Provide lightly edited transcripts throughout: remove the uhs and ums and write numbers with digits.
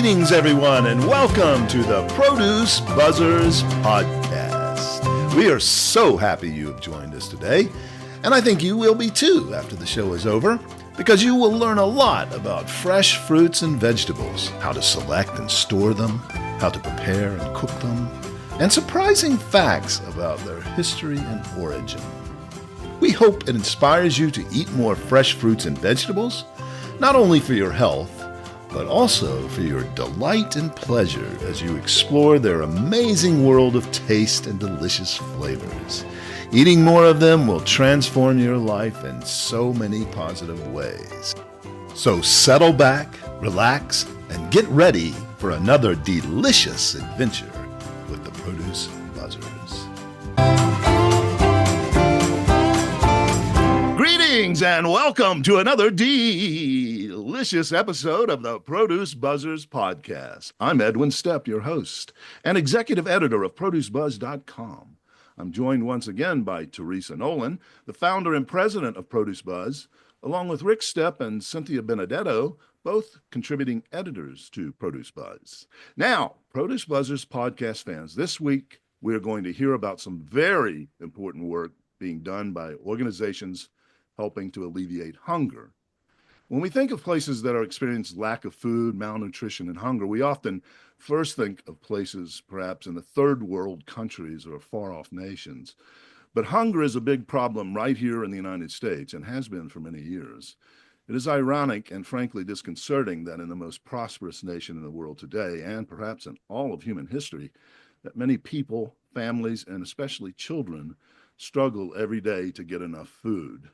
Greetings, everyone, and welcome to the Produce Buzzers podcast. We are so happy you have joined us today, and I think you will be too after the show is over, because you will learn a lot about fresh fruits and vegetables, how to select and store them, how to prepare and cook them, and surprising facts about their history and origin. We hope it inspires you to eat more fresh fruits and vegetables, not only for your health, but also for your delight and pleasure as you explore their amazing world of taste and delicious flavors. Eating more of them will transform your life in so many positive ways. So settle back, relax, and get ready for another delicious adventure with the Produce Buzzers. Greetings and welcome to another delicious episode of the Produce Buzzers podcast. I'm Edwin Stepp, your host and executive editor of ProduceBuzz.com. I'm joined once again by Teresa Nolan, the founder and president of Produce Buzz, along with Rick Stepp and Cynthia Benedetto, both contributing editors to Produce Buzz. Now, Produce Buzzers podcast fans, this week we're going to hear about some very important work being done by organizations helping to alleviate hunger. When we think of places that are experiencing lack of food, malnutrition, and hunger, we often first think of places perhaps in the third world countries or far-off nations. But hunger is a big problem right here in the United States and has been for many years. It is ironic and frankly disconcerting that in the most prosperous nation in the world today, and perhaps in all of human history, that many people, families, and especially children struggle every day to get enough food.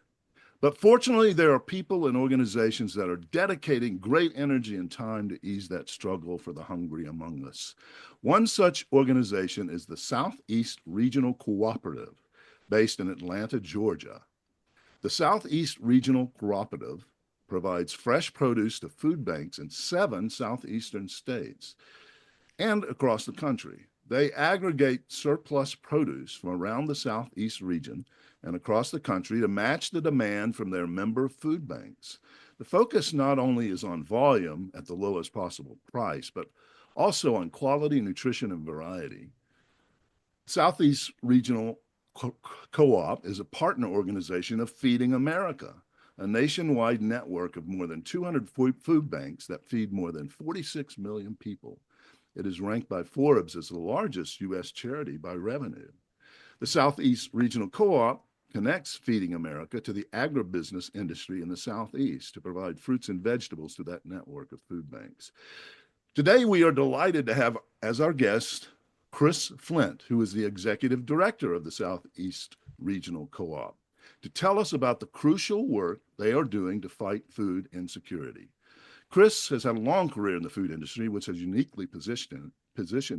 But fortunately, there are people and organizations that are dedicating great energy and time to ease that struggle for the hungry among us. One such organization is the Southeast Regional Cooperative, based in Atlanta, Georgia. The Southeast Regional Cooperative provides fresh produce to food banks in 7 southeastern states and across the country. They aggregate surplus produce from around the Southeast region and across the country to match the demand from their member food banks. The focus not only is on volume at the lowest possible price, but also on quality, nutrition, and variety. Southeast Regional Co-op is a partner organization of Feeding America, a nationwide network of more than 200 food banks that feed more than 46 million people. It is ranked by Forbes as the largest U.S. charity by revenue. The Southeast Regional Co-op connects Feeding America to the agribusiness industry in the Southeast to provide fruits and vegetables to that network of food banks. Today, we are delighted to have as our guest Chris Flint, who is the executive director of the Southeast Regional Co-op, to tell us about the crucial work they are doing to fight food insecurity. Chris has had a long career in the food industry, which has uniquely positioned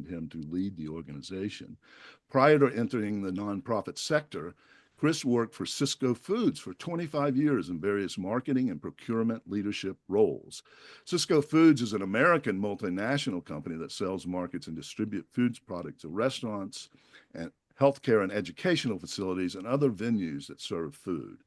him to lead the organization. Prior to entering the nonprofit sector, Chris worked for Sysco Foods for 25 years in various marketing and procurement leadership roles. Sysco Foods is an American multinational company that sells, markets, and distributes foods products to restaurants and healthcare and educational facilities and other venues that serve food.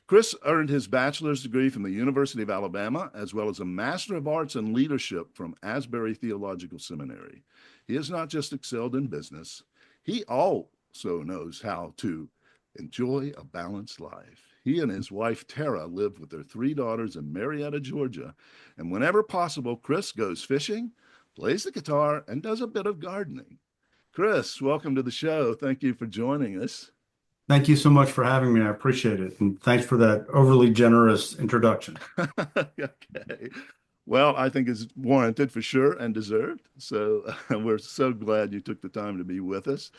Chris earned his bachelor's degree from the University of Alabama, as well as a Master of Arts in Leadership from Asbury Theological Seminary. He has not just excelled in business, he also knows how to enjoy a balanced life. He and his wife, Tara, live with their 3 daughters in Marietta, Georgia. And whenever possible, Chris goes fishing, plays the guitar, and does a bit of gardening. Chris, welcome to the show. Thank you for joining us. Thank you so much for having me. I appreciate it. And thanks for that overly generous introduction. Okay. Well, I think it's warranted for sure and deserved. So we're so glad you took the time to be with us.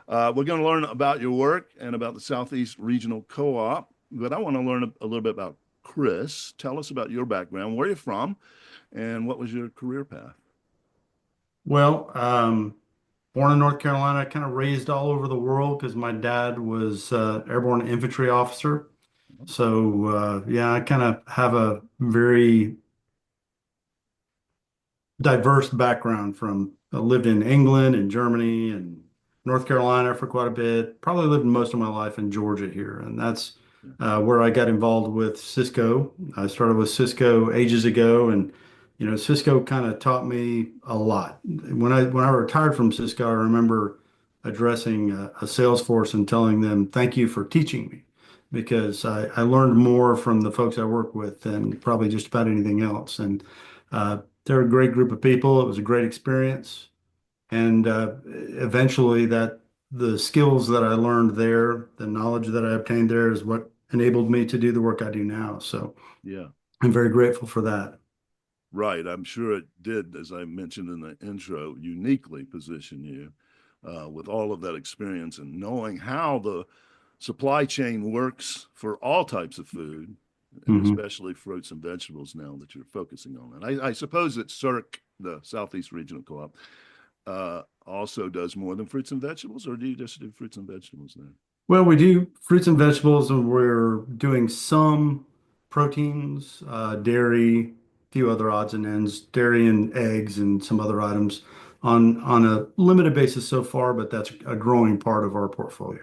We're going to learn about your work and about the Southeast Regional Co-op, but I want to learn a little bit about Chris. Tell us about your background, where you're from, and what was your career path? Well, born in North Carolina, kind of raised all over the world because my dad was airborne infantry officer. So, I kind of have a very diverse background from lived in England and Germany and North Carolina for quite a bit. Probably lived most of my life in Georgia here. And that's where I got involved with Sysco. I started with Sysco ages ago and Cisco kind of taught me a lot. When I retired from Cisco, I remember addressing a sales force and telling them, "Thank you for teaching me," because I learned more from the folks I work with than probably just about anything else. And they're a great group of people. It was a great experience, and eventually the skills that I learned there, the knowledge that I obtained there, is what enabled me to do the work I do now. So Yeah. I'm very grateful for that. Right. I'm sure it did, as I mentioned in the intro, uniquely position you with all of that experience and knowing how the supply chain works for all types of food, and Mhm. especially fruits and vegetables now that you're focusing on. And I suppose that SERC, the Southeast Regional Co-op, also does more than fruits and vegetables, or do you just do fruits and vegetables there? Well, we do fruits and vegetables, and we're doing some proteins, dairy, a few other odds and ends, dairy and eggs, and some other items on a limited basis so far, but that's a growing part of our portfolio.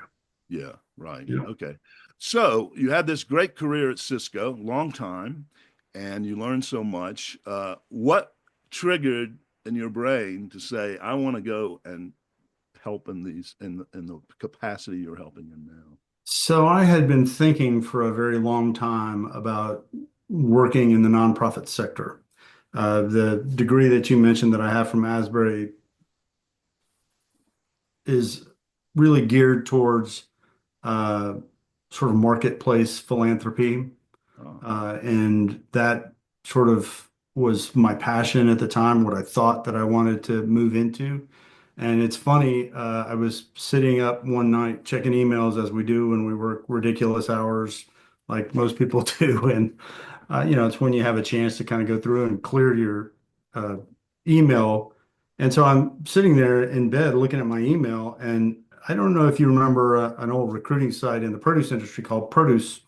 Yeah, right. Yeah. Okay. So you had this great career at Cisco, long time, and you learned so much. What triggered in your brain to say, I want to go and help in these in the capacity you're helping in now? So I had been thinking for a very long time about working in the nonprofit sector. The degree that you mentioned that I have from Asbury is really geared towards uh, sort of marketplace philanthropy. Oh, And that sort of was my passion at the time, what I thought that I wanted to move into. And it's funny, I was sitting up one night checking emails as we do when we work ridiculous hours, like most people do. And, it's when you have a chance to kind of go through and clear your uh, email. And so I'm sitting there in bed looking at my email, and I don't know if you remember an old recruiting site in the produce industry called Produce,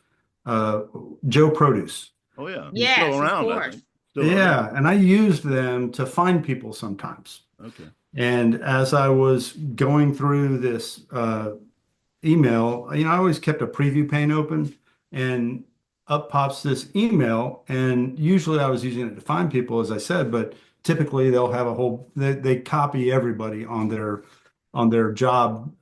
uh, Joe Produce. oh yeah, still Yes, of around, I course. think. Still around. Yeah, and I used them to find people sometimes. Okay. And as I was going through this email, I always kept a preview pane open, and up pops this email. And usually I was using it to find people, as I said, but typically they'll have they copy everybody on their job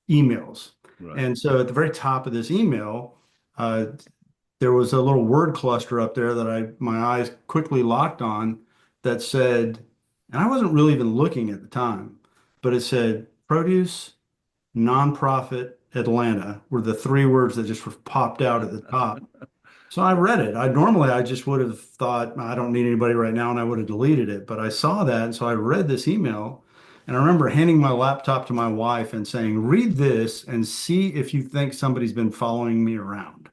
emails. Right. And so at the very top of this email, uh, there was a little word cluster up there that my eyes quickly locked on that said, and I wasn't really even looking at the time, but it said produce nonprofit Atlanta were the three words that just popped out at the top. So I read it. I just would have thought I don't need anybody right now, and I would have deleted it. But I saw that, and so I read this email, and I remember handing my laptop to my wife and saying, "Read this and see if you think somebody's been following me around,"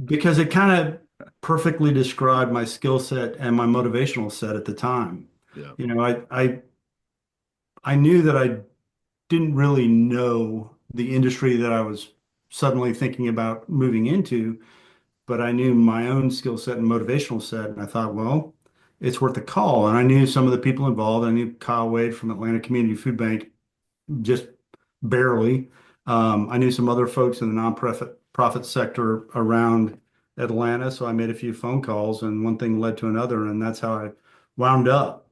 because it kind of perfectly described my skill set and my motivational set at the time. Yeah. I knew that I didn't really know the industry that I was suddenly thinking about moving into, but I knew my own skill set and motivational set. And I thought, well, it's worth a call. And I knew some of the people involved. I knew Kyle Wade from Atlanta Community Food Bank just barely. I knew some other folks in the nonprofit sector around Atlanta. So I made a few phone calls, and one thing led to another. And that's how I wound up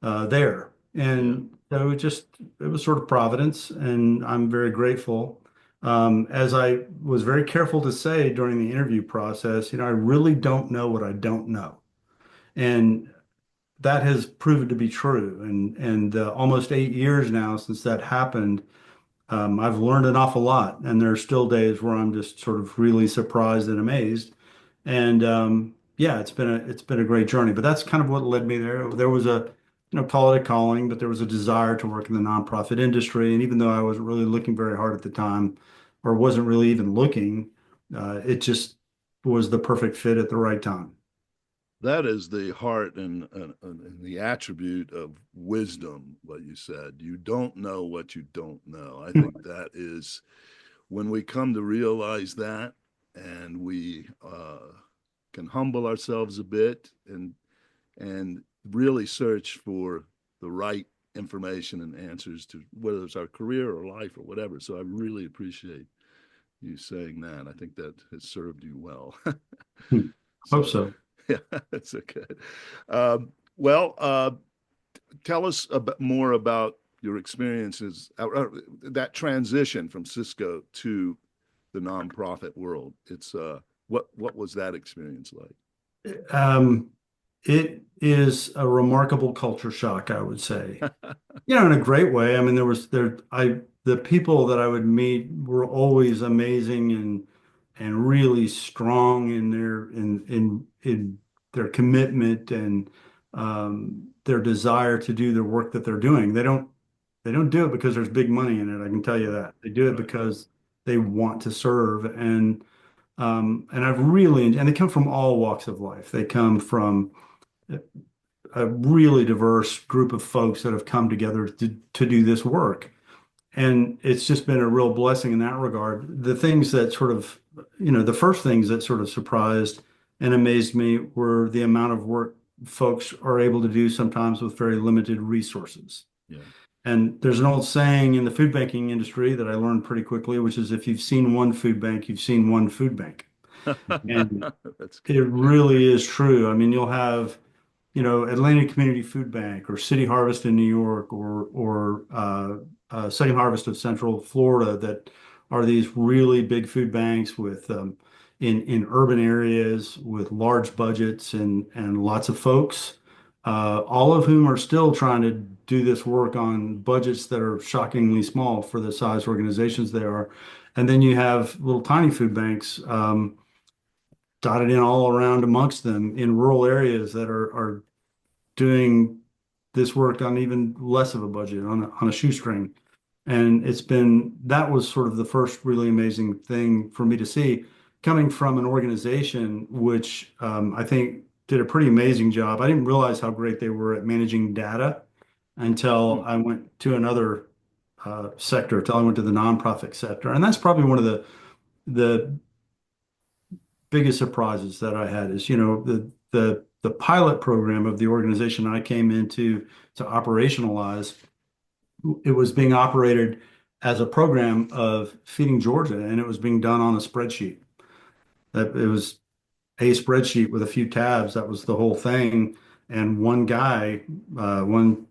there. Yeah. And so it was sort of Providence, and I'm very grateful. As I was very careful to say during the interview process, I really don't know what I don't know. And that has proven to be true. And almost 8 years now since that happened, I've learned an awful lot. And there are still days where I'm just sort of really surprised and amazed. And yeah, it's been a great journey. But that's kind of what led me there. There was call it a calling, but there was a desire to work in the nonprofit industry. And even though I wasn't really looking very hard at the time, or wasn't really even looking, it just was the perfect fit at the right time. That is the heart and the attribute of wisdom, what you said. You don't know what you don't know. I think that is when we come to realize that, and we can humble ourselves a bit and really search for the right information and answers to whether it's our career or life or whatever. So I really appreciate you saying that. I think that has served you well. Hope So so. Yeah, that's okay. Well, tell us a bit more about your experiences, that transition from Cisco to the nonprofit world. It's what was that experience like? Um, it is a remarkable culture shock, I would say. In a great way. I mean, the people that I would meet were always amazing and really strong in their commitment and their desire to do the work that they're doing. They don't do it because there's big money in it. I can tell you that. They do it Right. because they want to serve and I've really and they come from all walks of life. They come from a really diverse group of folks that have come together to do this work. And it's just been a real blessing in that regard. The things that sort of, the first things that sort of surprised and amazed me were the amount of work folks are able to do sometimes with very limited resources. Yeah. And there's an old saying in the food banking industry that I learned pretty quickly, which is if you've seen one food bank, you've seen one food bank. And That's it good. really is true. I mean, you'll have Atlantic Community Food Bank or City Harvest in New York or Second Harvest of Central Florida that are these really big food banks with in urban areas with large budgets and lots of folks, all of whom are still trying to do this work on budgets that are shockingly small for the size organizations they are. And then you have little tiny food banks dotted in all around amongst them in rural areas that are doing this work on even less of a budget on a shoestring. And that was sort of the first really amazing thing for me to see coming from an organization which I think did a pretty amazing job. I didn't realize how great they were at managing data until Hmm. I went to another sector, until I went to the nonprofit sector. And that's probably one of the biggest surprises that I had is, the pilot program of the organization I came into to operationalize, it was being operated as a program of Feeding Georgia, and it was being done on a spreadsheet. That it was a spreadsheet with a few tabs. That was the whole thing. And one guy, one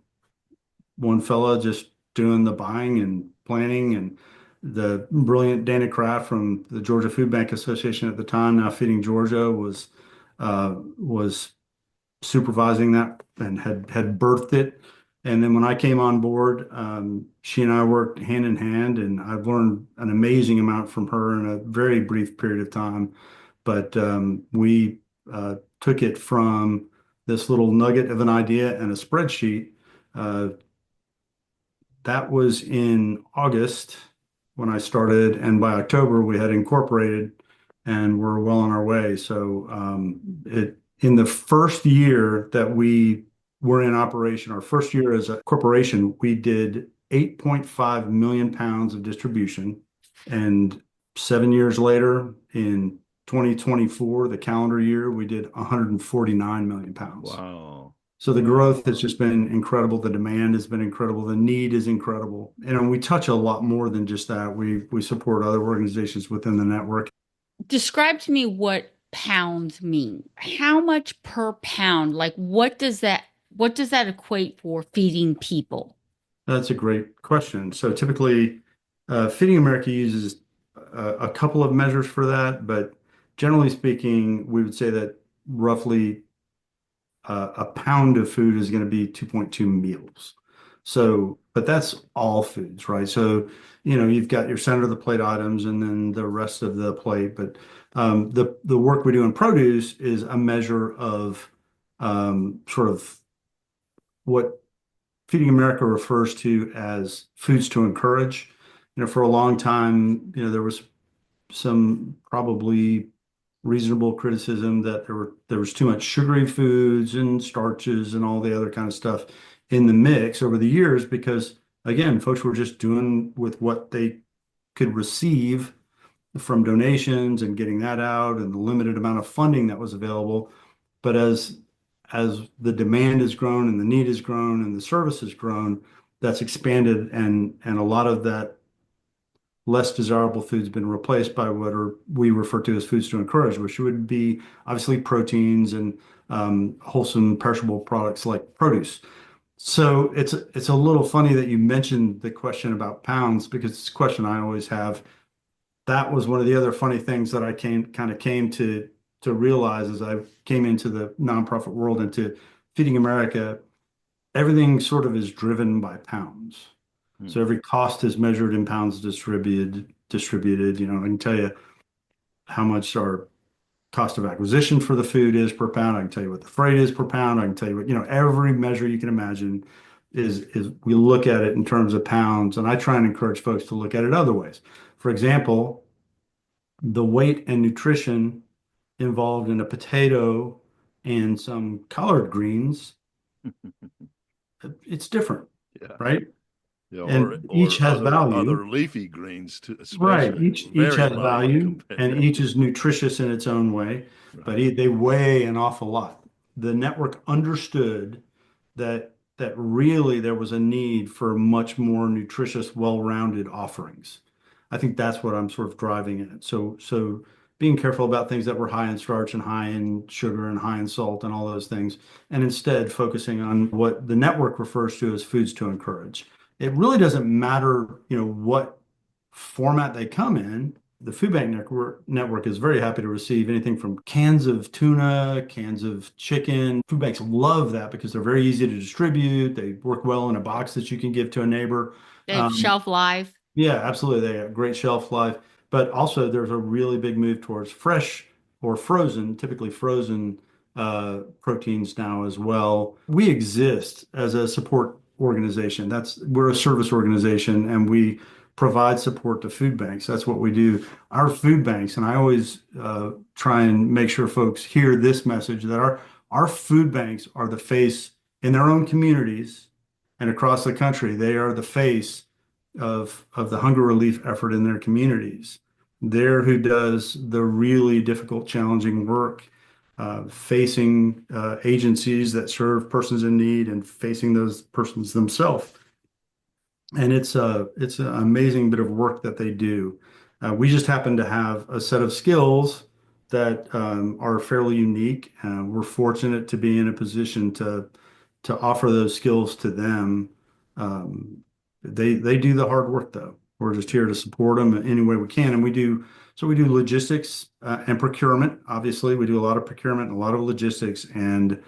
fella just doing the buying and planning and the brilliant Dana Kraft from the Georgia Food Bank Association at the time, now Feeding Georgia, was supervising that and had birthed it. And then when I came on board, she and I worked hand in hand, and I've learned an amazing amount from her in a very brief period of time. But we took it from this little nugget of an idea and a spreadsheet. Uh, that was in August when I started, and by October we had incorporated and we're well on our way. So it in the first year that we were in operation, our first year as a corporation, we did 8.5 million pounds of distribution. And 7 years later, in 2024, the calendar year, we did 149 million pounds. Wow. So the Wow. growth has just been incredible. The demand has been incredible. The need is incredible. And we touch a lot more than just that. We support other organizations within the network. Describe to me what pounds mean. How much per pound? Like what does that equate for feeding people? That's a great question. So typically, Feeding America uses a couple of measures for that, but generally speaking, we would say that roughly a pound of food is going to be 2.2 meals. So, but that's all foods, right? So, you've got your center of the plate items and then the rest of the plate. But the work we do in produce is a measure of sort of what Feeding America refers to as foods to encourage. For a long time, there was some probably reasonable criticism that there was too much sugary foods and starches and all the other kind of stuff in the mix over the years because again, folks were just doing with what they could receive from donations and getting that out and the limited amount of funding that was available. But as the demand has grown and the need has grown and the service has grown, that's expanded and a lot of that less desirable foods been replaced by what we refer to as foods to encourage, which would be obviously proteins and wholesome perishable products like produce. So it's a little funny that you mentioned the question about pounds, because it's a question I always have. That was one of the other funny things that I came to realize as I came into the nonprofit world, into Feeding America. Everything sort of is driven by pounds. So every cost is measured in pounds distributed. You know, I can tell you how much our cost of acquisition for the food is per pound. I can tell you what the freight is per pound. I can tell you what, every measure you can imagine is we look at it in terms of pounds. And I try and encourage folks to look at it other ways. For example, the weight and nutrition involved in a potato and some collard greens, it's different, Yeah. right? Yeah, And each has value. Other leafy greens too, Right. especially. Each has value, compared. and each is nutritious in its own way, but they weigh an awful lot. The network understood that really there was a need for much more nutritious, well-rounded offerings. I think that's what I'm sort of driving at. So being careful about things that were high in starch and high in sugar and high in salt and all those things, and instead focusing on what the network refers to as foods to encourage. It really doesn't matter, what format they come in. The food bank network is very happy to receive anything from cans of tuna, cans of chicken. Food banks love that because they're very easy to distribute. They work well in a box that you can give to a neighbor. They have shelf life. Yeah, absolutely. They have great shelf life. But also, there's a really big move towards fresh or frozen, typically frozen proteins now as well. We exist as a support organization. We're a service organization, and we provide support to food banks. That's what we do. Our food banks, and I always try and make sure folks hear this message, that our food banks are the face in their own communities and across the country. They are the face of the hunger relief effort in their communities. They're who does the really difficult, challenging work, facing agencies that serve persons in need and facing those persons themselves. And it's an amazing bit of work that they do. We just happen to have a set of skills that are fairly unique. We're fortunate to be in a position to offer those skills to them. They do the hard work, though. We're just here to support them any way we can, and we do logistics and procurement. Obviously, we do a lot of procurement and a lot of logistics, and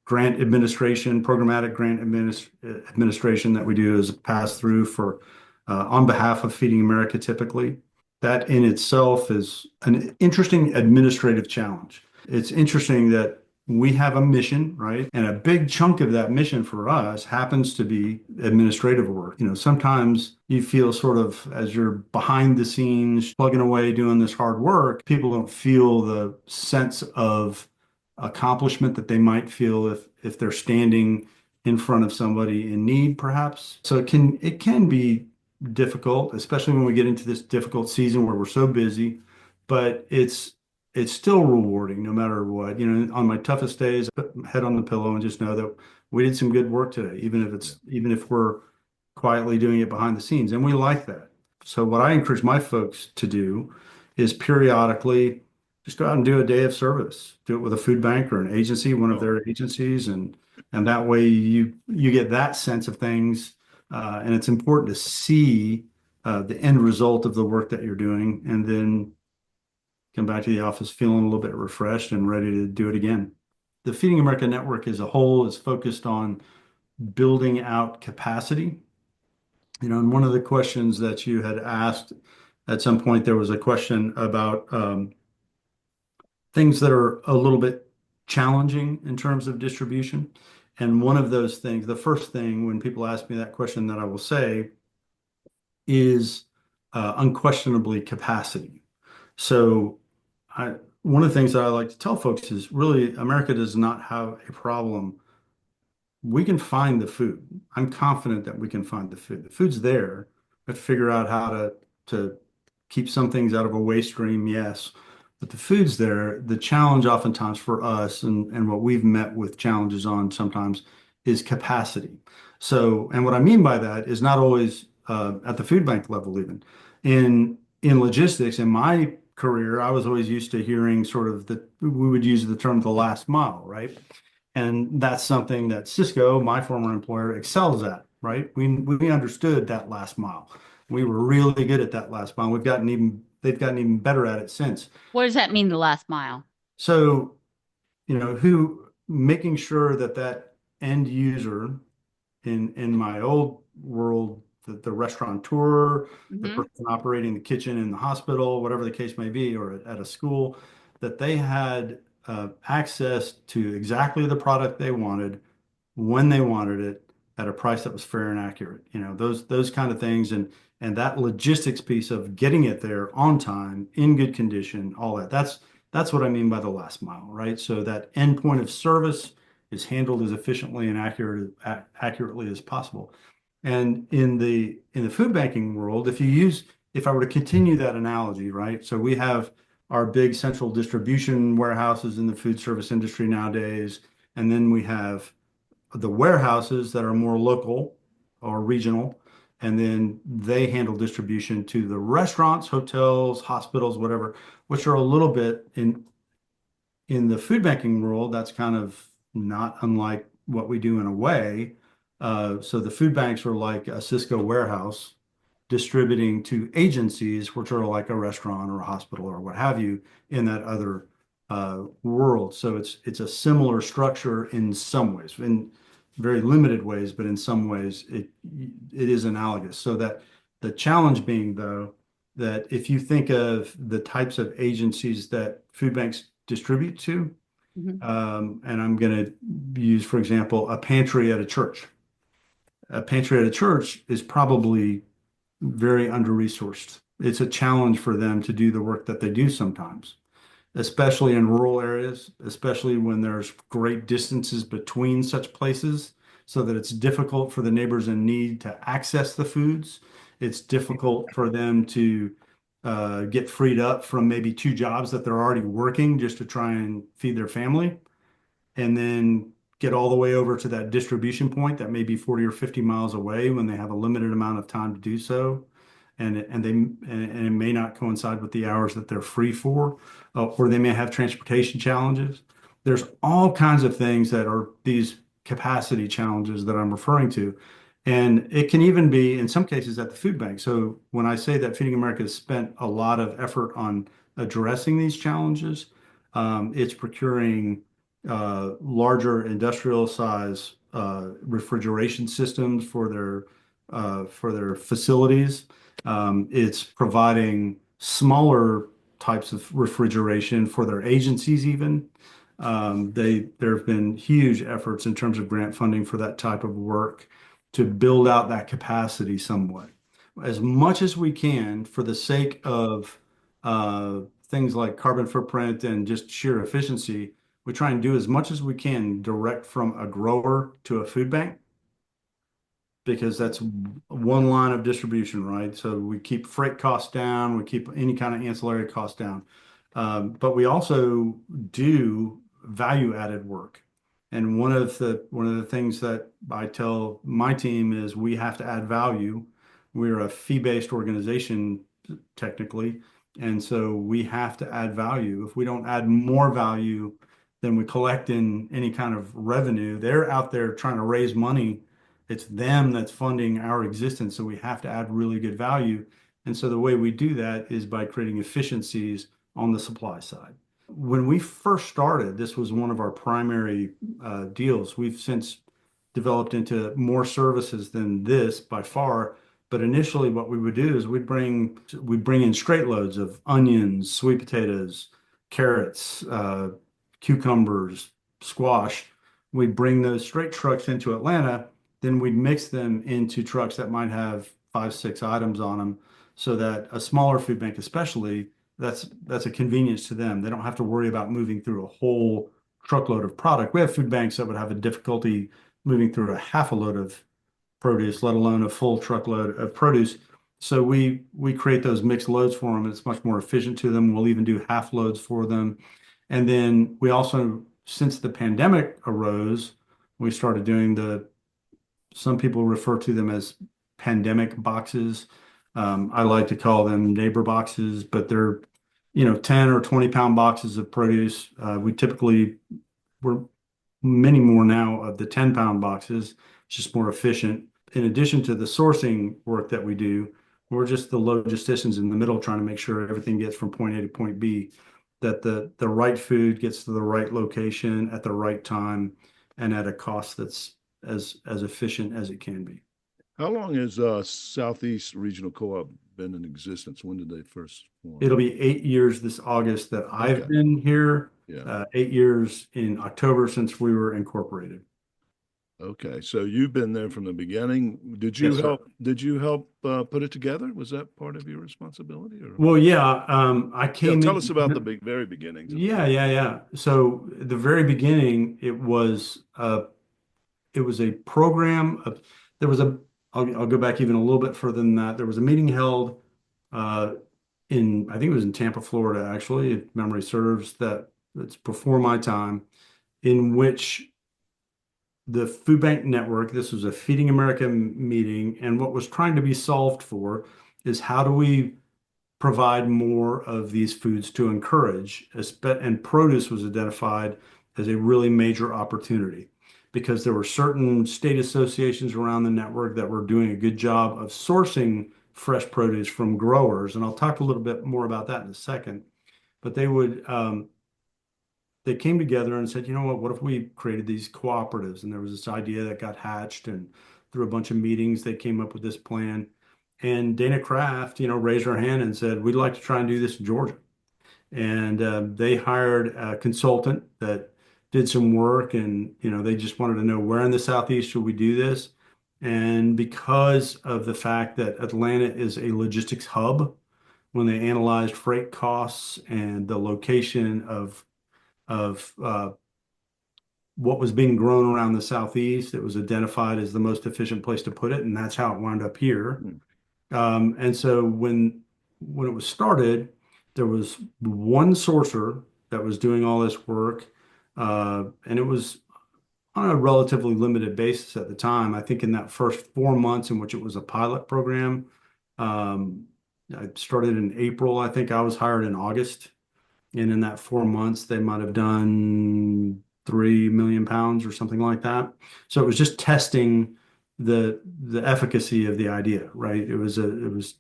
grant administration, programmatic grant administration that we do as a pass through for on behalf of Feeding America. Typically, that in itself is an interesting administrative challenge. It's interesting that we have a mission, right? And a big chunk of that mission for us happens to be administrative work. Sometimes you feel sort of, as you're behind the scenes, plugging away, doing this hard work, people don't feel the sense of accomplishment that they might feel if they're standing in front of somebody in need, perhaps. So it can be difficult, especially when we get into this difficult season where we're so busy, but it's still rewarding no matter what. On my toughest days, I put my head on the pillow and just know that we did some good work today, even if we're quietly doing it behind the scenes, and we like that. So what I encourage my folks to do is periodically just go out and do a day of service. Do it with a food bank or an agency, one of their agencies, and that way you get that sense of things. And it's important to see the end result of the work that you're doing, and then come back to the office feeling a little bit refreshed and ready to do it again. The Feeding America Network as a whole is focused on building out capacity. And one of the questions that you had asked at some point, there was a question about things that are a little bit challenging in terms of distribution. And one of those things, the first thing when people ask me that question that I will say is unquestionably capacity. So one of the things that I like to tell folks is really America does not have a problem. We can find the food. I'm confident that we can find the food. The food's there. We have to figure out how to keep some things out of a waste stream, yes. But the food's there. The challenge oftentimes for us, and what we've met with challenges on sometimes, is capacity. So, and what I mean by that is not always at the food bank level even. In logistics, in my career, I was always used to hearing sort of we would use the term the last mile, right? And that's something that Cisco, my former employer, excels at, right? We understood that last mile. We were really good at that last mile. They've gotten even better at it since. What does that mean, the last mile? So, making sure that end user in my old world, the restaurateur, the Hmm. person operating the kitchen in the hospital, whatever the case may be, or at a school, that they had access to exactly the product they wanted when they wanted it at a price that was fair and accurate. Those kind of things, and that logistics piece of getting it there on time, in good condition, all that. That's what I mean by the last mile, right? So that end point of service is handled as efficiently and accurately as possible. And in the food banking world, if I were to continue that analogy, right? So we have our big central distribution warehouses in the food service industry nowadays, and then we have the warehouses that are more local or regional, and then they handle distribution to the restaurants, hotels, hospitals, whatever, which are a little bit in the food banking world. That's kind of not unlike what we do in a way. So the food banks are like a Cisco warehouse distributing to agencies, which are like a restaurant or a hospital or what have you in that other world. So it's a similar structure in some ways, in very limited ways, but in some ways it is analogous. So that the challenge being, though, that if you think of the types of agencies that food banks distribute to, Hmm. and I'm going to use, for example, a pantry at a church. A pantry at a church is probably very under-resourced. It's a challenge for them to do the work that they do sometimes, especially in rural areas, especially when there's great distances between such places, so that it's difficult for the neighbors in need to access the foods. It's difficult for them to get freed up from maybe two jobs that they're already working just to try and feed their family, and then get all the way over to that distribution point that may be 40 or 50 miles away when they have a limited amount of time to do so. And it may not coincide with the hours that they're free for, or they may have transportation challenges. There's all kinds of things that are these capacity challenges that I'm referring to. And it can even be, in some cases, at the food bank. So when I say that Feeding America has spent a lot of effort on addressing these challenges, it's procuring larger industrial size refrigeration systems for their facilities. It's providing smaller types of refrigeration for their agencies even. There have been huge efforts in terms of grant funding for that type of work to build out that capacity somewhat. As much as we can for the sake of things like carbon footprint and just sheer efficiency, we try and do as much as we can direct from a grower to a food bank, because that's one line of distribution, right? So we keep freight costs down, we keep any kind of ancillary costs down. But we also do value added work. And one of the things that I tell my team is we have to add value. We're a fee-based organization technically, and so we have to add value. If we don't add more value than we collect in any kind of revenue, they're out there trying to raise money. It's them that's funding our existence, so we have to add really good value. And so the way we do that is by creating efficiencies on the supply side. When we first started, this was one of our primary deals. We've since developed into more services than this by far. But initially, what we would do is we'd bring in straight loads of onions, sweet potatoes, carrots, cucumbers, squash. We'd bring those straight trucks into Atlanta. Then we'd mix them into trucks that might have 5, 6 items on them, so that a smaller food bank, especially, that's a convenience to them. They don't have to worry about moving through a whole truckload of product. We have food banks that would have a difficulty moving through a half a load of produce, let alone a full truckload of produce. So we create those mixed loads for them, and it's much more efficient to them. We'll even do half loads for them. And then we also, since the pandemic arose, we started doing some people refer to them as pandemic boxes. I like to call them neighbor boxes, but they're, 10 or 20 pound boxes of produce. We're many more now of the 10-pound boxes, just more efficient. In addition to the sourcing work that we do, we're just the logisticians in the middle trying to make sure everything gets from point A to point B, that the right food gets to the right location at the right time and at a cost that's as efficient as it can be. How long has Southeast Regional Co-op been in existence? When did they first form? It'll be 8 years this August that I've been here. Yeah. 8 years in October since we were incorporated. Okay, so you've been there from the beginning. Did you Yes, help? Did you help put it together? Was that part of your responsibility? Or? Well, yeah, I came tell in. us about the very beginnings. Yeah. So the very beginning, it was a program of, there was a, I'll go back even a little bit further than that. There was a meeting held I think it was in Tampa, Florida, actually, if memory serves, it's before my time, in which the Food Bank Network, this was a Feeding America meeting, and what was trying to be solved for is how do we provide more of these foods to encourage, and produce was identified as a really major opportunity because there were certain state associations around the network that were doing a good job of sourcing fresh produce from growers. And I'll talk a little bit more about that in a second. But they came together and said, what if we created these cooperatives? And there was this idea that got hatched, and through a bunch of meetings, they came up with this plan. And Dana Kraft, raised her hand and said, we'd like to try and do this in Georgia. And they hired a consultant that did some work, and, they just wanted to know where in the Southeast should we do this. And because of the fact that Atlanta is a logistics hub, when they analyzed freight costs and the location of what was being grown around the Southeast, it was identified as the most efficient place to put it, and that's how it wound up here. And so when it was started, there was one sourcer that was doing all this work, and it was on a relatively limited basis at the time. I think in that first 4 months in which it was a pilot program, I started in April. I think I was hired in August. And in that 4 months, they might have done 3 million pounds or something like that. So it was just testing the efficacy of the idea, right? It was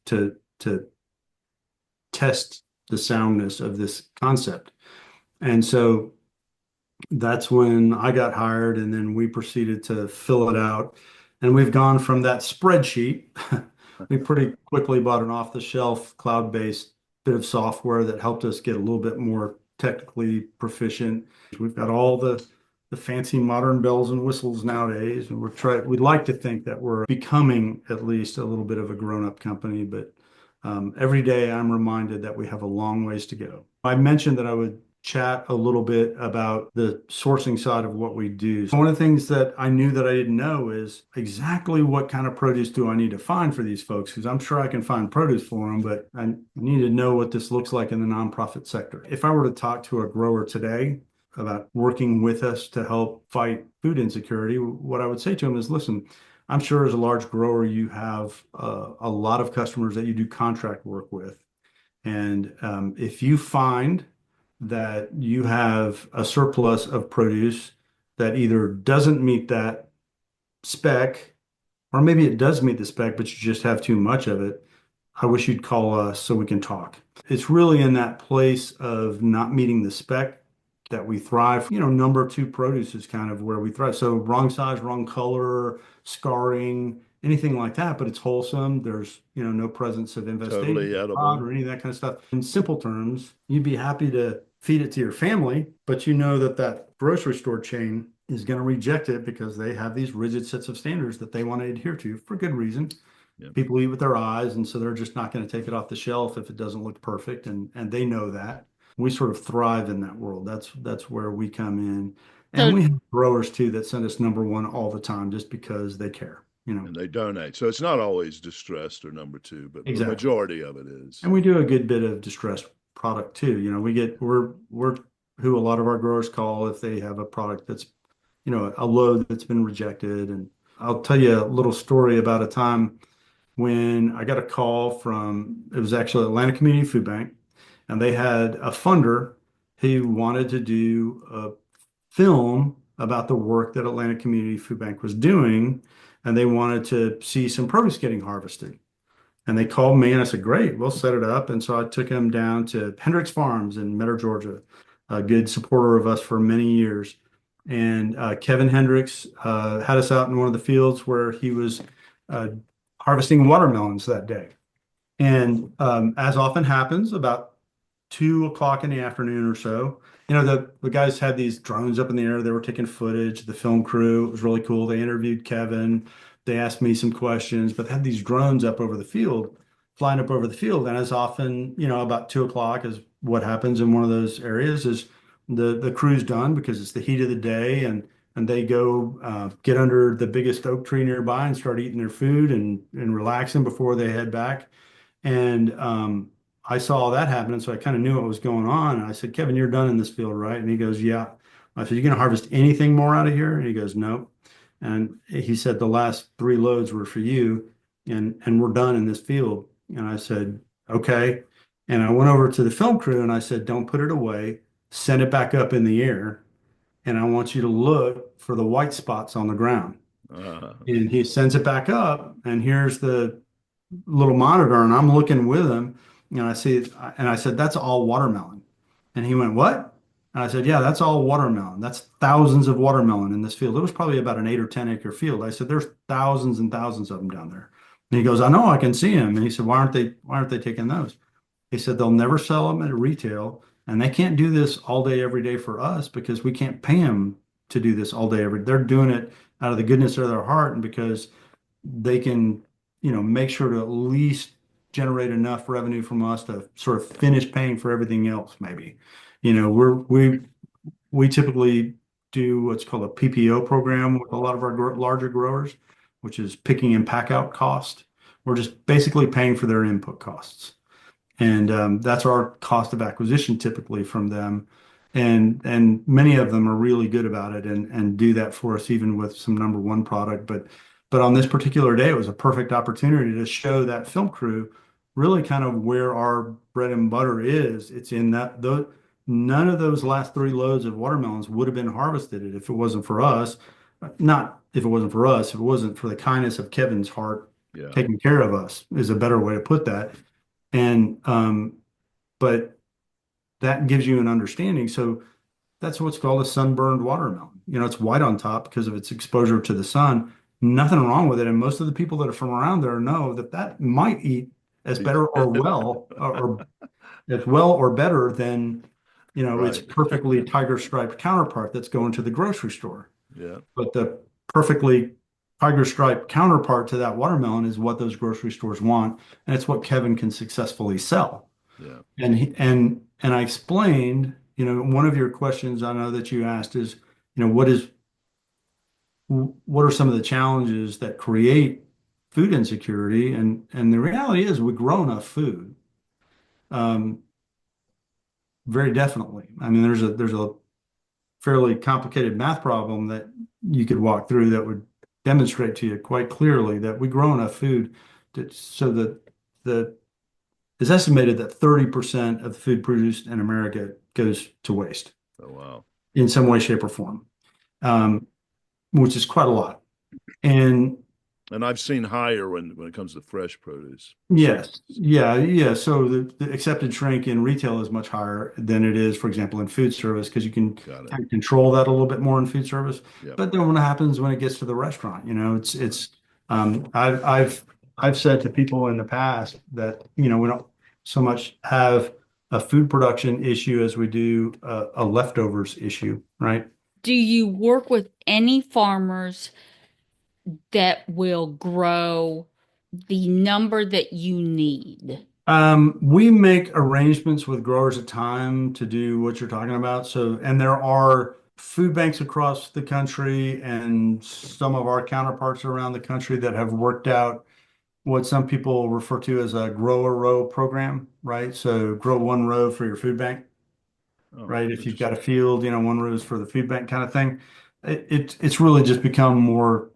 to test the soundness of this concept. And so that's when I got hired, and then we proceeded to fill it out. And we've gone from that spreadsheet. We pretty quickly bought an off-the-shelf cloud-based bit of software that helped us get a little bit more technically proficient. We've got all the fancy modern bells and whistles nowadays, and we'd like to think that we're becoming at least a little bit of a grown-up company, but every day I'm reminded that we have a long ways to go. I mentioned that I would chat a little bit about the sourcing side of what we do. So one of the things that I knew that I didn't know is exactly what kind of produce do I need to find for these folks, because I'm sure I can find produce for them, but I need to know what this looks like in the nonprofit sector. If I were to talk to a grower today about working with us to help fight food insecurity, what I would say to them is, listen, I'm sure as a large grower, you have a lot of customers that you do contract work with. And if you find that you have a surplus of produce that either doesn't meet that spec, or maybe it does meet the spec, but you just have too much of it, I wish you'd call us so we can talk. It's really in that place of not meeting the spec that we thrive. Number two produce is kind of where we thrive. So wrong size, wrong color, scarring, anything like that, but it's wholesome. There's, no presence of infestation Totally edible. Or any of that kind of stuff. In simple terms, you'd be happy to feed it to your family, but you know that grocery store chain is going to reject it because they have these rigid sets of standards that they want to adhere to for good reason. Yep. People eat with their eyes, and so they're just not going to take it off the shelf if it doesn't look perfect, and they know that. We sort of thrive in that world. That's where we come in. And we have growers too that send us number one all the time just because they care. And they donate. So it's not always distressed or number two, but exactly. The majority of it is. And we do a good bit of distressed product too. We're who a lot of our growers call if they have a product that's, a load that's been rejected. And I'll tell you a little story about a time when I got a call from, it was actually Atlanta Community Food Bank, and they had a funder who wanted to do a film about the work that Atlanta Community Food Bank was doing, and they wanted to see some produce getting harvested. And they called me, and I said, "Great, we'll set it up." And so I took them down to Hendricks Farms in Metter, Georgia, a good supporter of us for many years. And Kevin Hendricks had us out in one of the fields where he was uh, harvesting watermelons that day. And as often happens, about 2 o'clock in the afternoon or so, the guys had these drones up in the air. They were taking footage, the film crew. It was really cool. They interviewed Kevin. They asked me some questions, but they had these drones up over the field, flying up over the field. And as often, about 2 o'clock is what happens in one of those areas is the crew's done because it's the heat of the day, and they go get under the biggest oak tree nearby and start eating their food and relaxing before they head back. And I saw all that happening, so I kind of knew what was going on. And I said, "Kevin, you're done in this field, right?" And he goes, "Yeah." I said, "You going to harvest anything more out of here?" And he goes, "No." And he said, "The last 3 loads were for you, and we're done in this field." And I said, "Okay." And I went over to the film crew and I said, "Don't put it away. Send it back up in the air. And I want you to look for the white spots on the ground." And he sends it back up, and here's the little monitor, and I'm looking with him, and I see, and I said, "That's all watermelon." And he went, "What?" And I said, "Yeah, that's all watermelon. That's thousands of watermelon in this field." It was probably about an 8 or 10 acre field. I said, "There's thousands and thousands of them down there." And he goes, "I know, I can see them." And he said, "Why aren't they taking those?" He said, "They'll never sell them at retail, and they can't do this all day, every day for us because we can't pay them to do this all day, every day. They're doing it out of the goodness of their heart and because they can, make sure to at least generate enough revenue from us to sort of finish paying for everything else, maybe." We typically do what's called a PPO program with a lot of our larger growers, which is picking and pack out cost. We're just basically paying for their input costs. And that's our cost of acquisition typically from them. And many of them are really good about it and do that for us even with some number one product. But on this particular day, it was a perfect opportunity to show that film crew really kind of where our bread and butter is. It's in that none of those last 3 loads of watermelons would have been harvested if it wasn't for us. Not if it wasn't for us, if it wasn't for the kindness of Kevin's heart taking care of us is a better way to put that. And but that gives you an understanding. So that's what's called a sunburned watermelon. It's white on top because of its exposure to the sun. Nothing wrong with it. And most of the people that are from around there know that might eat as better or well or as well or better than its perfectly tiger striped counterpart that's going to the grocery store. Yeah. But the perfectly tiger stripe counterpart to that watermelon is what those grocery stores want, and it's what Kevin can successfully sell. Yeah. And I explained, one of your questions I know that you asked is, what are some of the challenges that create food insecurity? And the reality is we grow enough food. Very definitely. I mean, there's a fairly complicated math problem that you could walk through that would demonstrate to you quite clearly that we grow enough food so that it's estimated that 30% of the food produced in America goes to waste. Oh, wow. In some way, shape, or form, which is quite a lot. And I've seen higher when it comes to fresh produce. yes, yeah. So the accepted shrink in retail is much higher than it is, for example, in food service, because you can kind of control that a little bit more in food service. Yep. But then what happens when it gets to the restaurant? I've said to people in the past that we don't so much have a food production issue as we do a leftovers issue, right? Do you work with any farmers that will grow the number that you need? We make arrangements with growers at time to do what you're talking about. So, and there are food banks across the country and some of our counterparts around the country that have worked out what some people refer to as a grow a row program, right? So grow one row for your food bank, right? If you've got a field, one row is for the food bank kind of thing. It's really just become more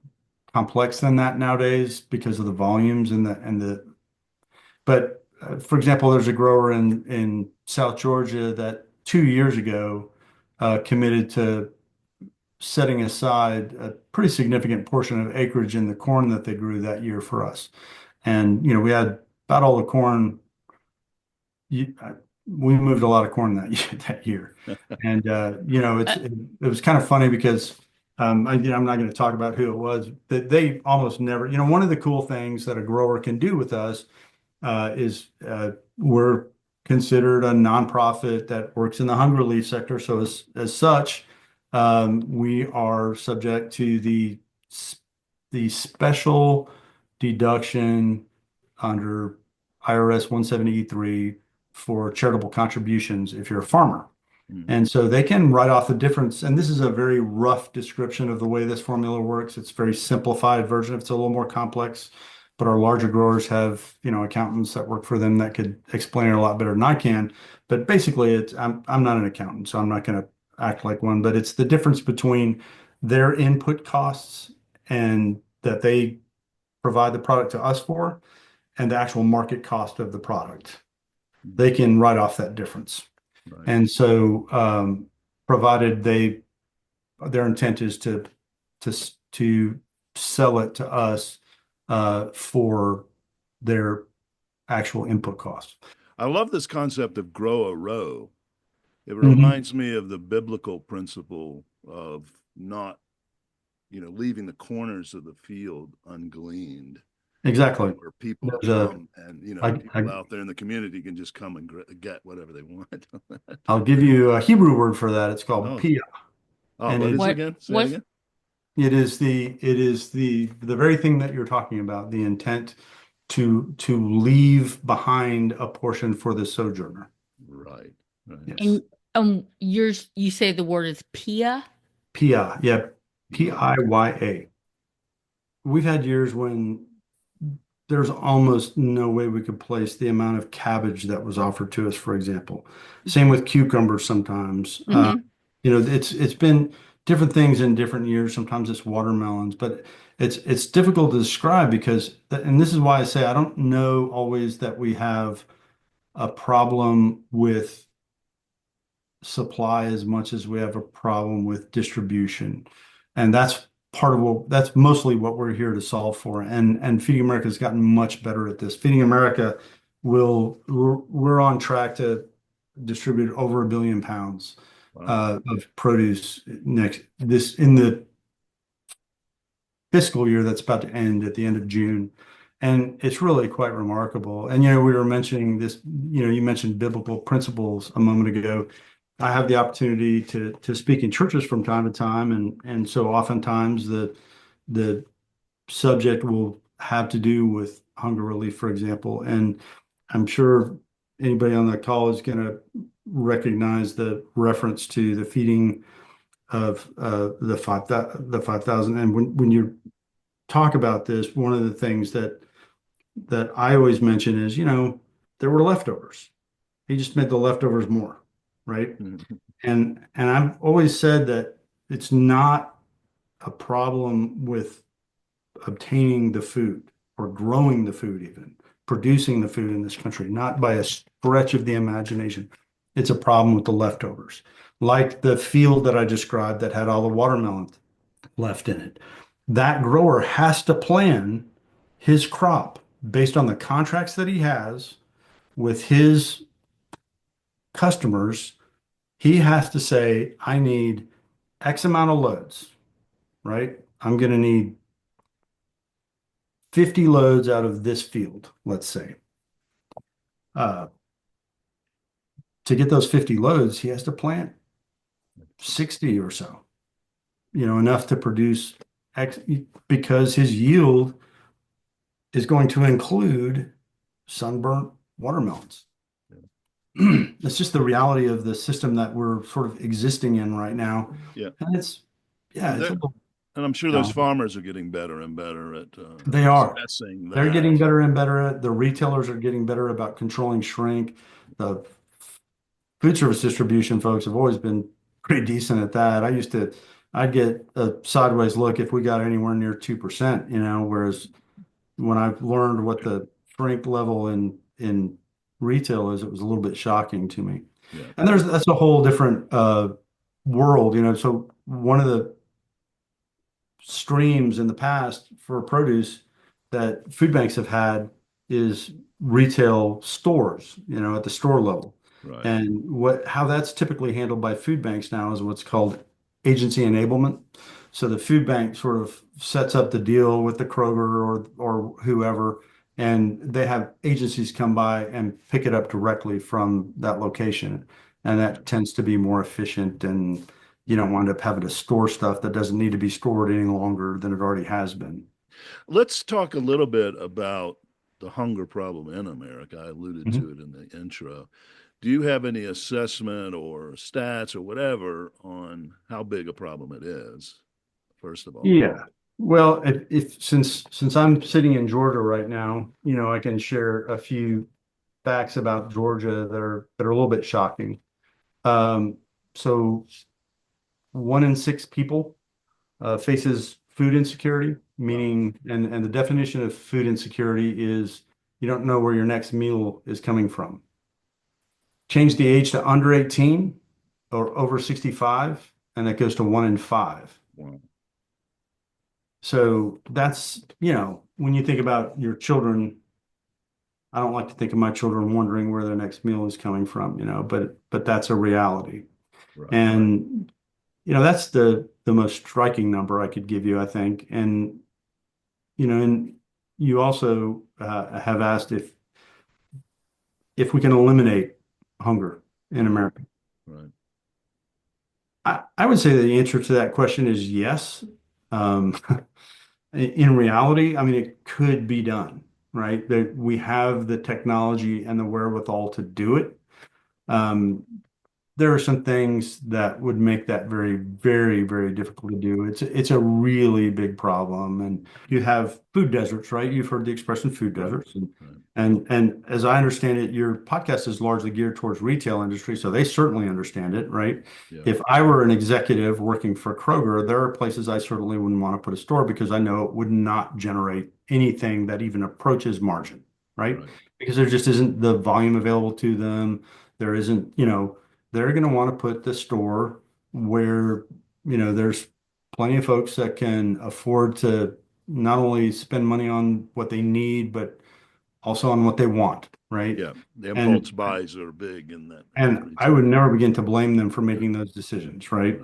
complex than that nowadays because of the volumes but for example, there's a grower in South Georgia that 2 years ago committed to setting aside a pretty significant portion of acreage in the corn that they grew that year for us. And, we had about all the corn. We moved a lot of corn that year. And, it was kind of funny because I'm not going to talk about who it was, that they almost never, one of the cool things that a grower can do with us is we're considered a nonprofit that works in the hunger relief sector. So as such, we are subject to the special deduction under IRS 170E3 for charitable contributions if you're a farmer. And so they can write off the difference. And this is a very rough description of the way this formula works. It's a very simplified version. It's a little more complex, but our larger growers have, accountants that work for them that could explain it a lot better than I can. But basically, I'm not an accountant, so I'm not going to act like one. But it's the difference between their input costs and that they provide the product to us for, and the actual market cost of the product. They can write off that difference. Right. And so, provided their intent is to sell it to us for their actual input costs. I love this concept of grow a row. It reminds me of the biblical principle of not, leaving the corners of the field ungleaned. Exactly. Where people come and, people out there in the community can just come and get whatever they want. I'll give you a Hebrew word for that. It's called piyah. Oh, and what is it again? Say it again. It is the very thing that you're talking about, the intent to leave behind a portion for the sojourner. Right. Yes. And you say the word is piyah? Piyah, yeah. P-I-Y-A. We've had years when there's almost no way we could place the amount of cabbage that was offered to us, for example. Same with cucumbers sometimes. It's been different things in different years. Sometimes it's watermelons, but it's difficult to describe because, and this is why I say I don't know always that we have a problem with supply as much as we have a problem with distribution. And that's mostly what we're here to solve for. And Feeding America has gotten much better at this. Feeding America we're on track to distribute over 1 billion pounds of produce in the fiscal year that's about to end at the end of June. And it's really quite remarkable. And, we were mentioning this, you mentioned biblical principles a moment ago. I have the opportunity to speak in churches from time to time. And so oftentimes the subject will have to do with hunger relief, for example. And I'm sure anybody on the call is going to recognize the reference to the feeding of the 5,000. And when you talk about this, one of the things that I always mention is, there were leftovers. He just made the leftovers more, right? Mm-hmm. And I've always said that it's not a problem with obtaining the food or growing the food, even producing the food in this country, not by a stretch of the imagination. It's a problem with the leftovers, like the field that I described that had all the watermelon left in it. That grower has to plan his crop based on the contracts that he has with his customers. He has to say, I need X amount of loads, right? I'm going to need 50 loads out of this field, let's say. To get those 50 loads, he has to plant 60 or so, enough to produce X, because his yield is going to include sunburnt watermelons. It's just the reality of the system that we're sort of existing in right now. Yeah. And and I'm sure those farmers are getting better and better at they are. assessing that. They're getting better and better at the retailers are getting better about controlling shrink. The food service distribution folks have always been pretty decent at that. I used to I'd get a sideways look if we got anywhere near 2%, whereas when I've learned what the shrink level in retail is, it was a little bit shocking to me. Yeah. And that's a whole different world. So one of the streams in the past for produce that food banks have had is retail stores, at the store level. Right. And how that's typically handled by food banks now is what's called agency enablement. So the food bank sort of sets up the deal with the Kroger or whoever, and they have agencies come by and pick it up directly from that location. And that tends to be more efficient, and you don't wind up having to store stuff that doesn't need to be stored any longer than it already has been. Let's talk a little bit about the hunger problem in America. I alluded Mhm. to it in the intro. Do you have any assessment or stats or whatever on how big a problem it is, first of all? Yeah. Well, since I'm sitting in Georgia right now, I can share a few facts about Georgia that are a little bit shocking. So 1 in 6 people faces food insecurity, meaning, and the definition of food insecurity is you don't know where your next meal is coming from. Change the age to under 18 or over 65, and that goes to 1 in 5. Wow. So that's, when you think about your children, I don't like to think of my children wondering where their next meal is coming from, but that's a reality. Right. And, that's the most striking number I could give you, I think. And, and you also have asked if we can eliminate hunger in America. Right. I would say the answer to that question is yes. In reality, I mean, it could be done, right? That we have the technology and the wherewithal to do it. There are some things that would make that very, very, very difficult to do. It's a really big problem, and you have food deserts, right? You've heard the expression food deserts, and as I understand it, your podcast is largely geared towards retail industry, so they certainly understand it, right? Yeah. If I were an executive working for Kroger, there are places I certainly wouldn't want to put a store because I know it would not generate anything that even approaches margin, right? Because there just isn't the volume available to them. There isn't, they're going to want to put the store where, there's plenty of folks that can afford to not only spend money on what they need, but also on what they want, right? Yeah, the impulse buys are big in that. And I would never begin to blame them for making those decisions, right?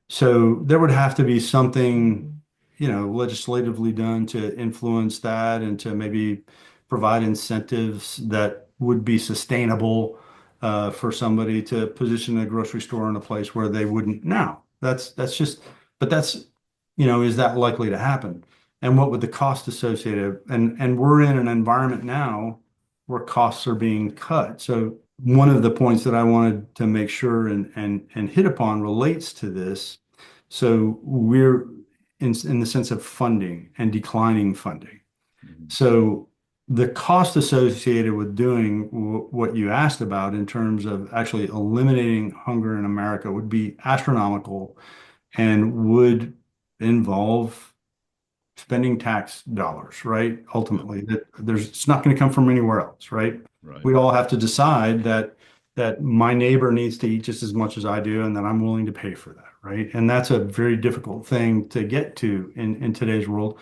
So there would have to be something, legislatively done to influence that and to maybe provide incentives that would be sustainable for somebody to position a grocery store in a place where they wouldn't now. That's just, but that's, is that likely to happen? And what would the cost associated? And we're in an environment now where costs are being cut. So one of the points that I wanted to make sure and hit upon relates to this. So we're in the sense of funding and declining funding. Mm-hmm. So the cost associated with doing what you asked about in terms of actually eliminating hunger in America would be astronomical and would involve spending tax dollars, right? Ultimately, it's not going to come from anywhere else, right? We all have to decide that my neighbor needs to eat just as much as I do, and that I'm willing to pay for that, right? And that's a very difficult thing to get to in today's world.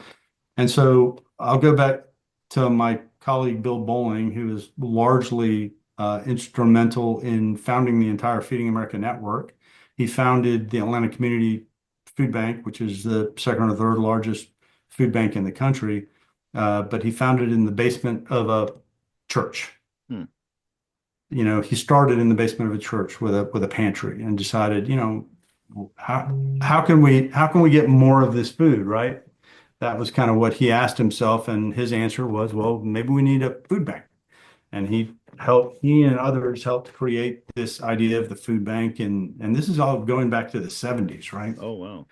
And so I'll go back to my colleague Bill Bowling, who is largely instrumental in founding the entire Feeding America network. He founded the Atlanta Community Food Bank, which is the second or third largest food bank in the country, but he founded it in the basement of a church. He started in the basement of a church with a pantry and decided, how can we get more of this food, right? That was kind of what he asked himself, and his answer was, well, maybe we need a food bank. And he and others helped create this idea of the food bank, and this is all going back to the 70s, right? Oh, wow.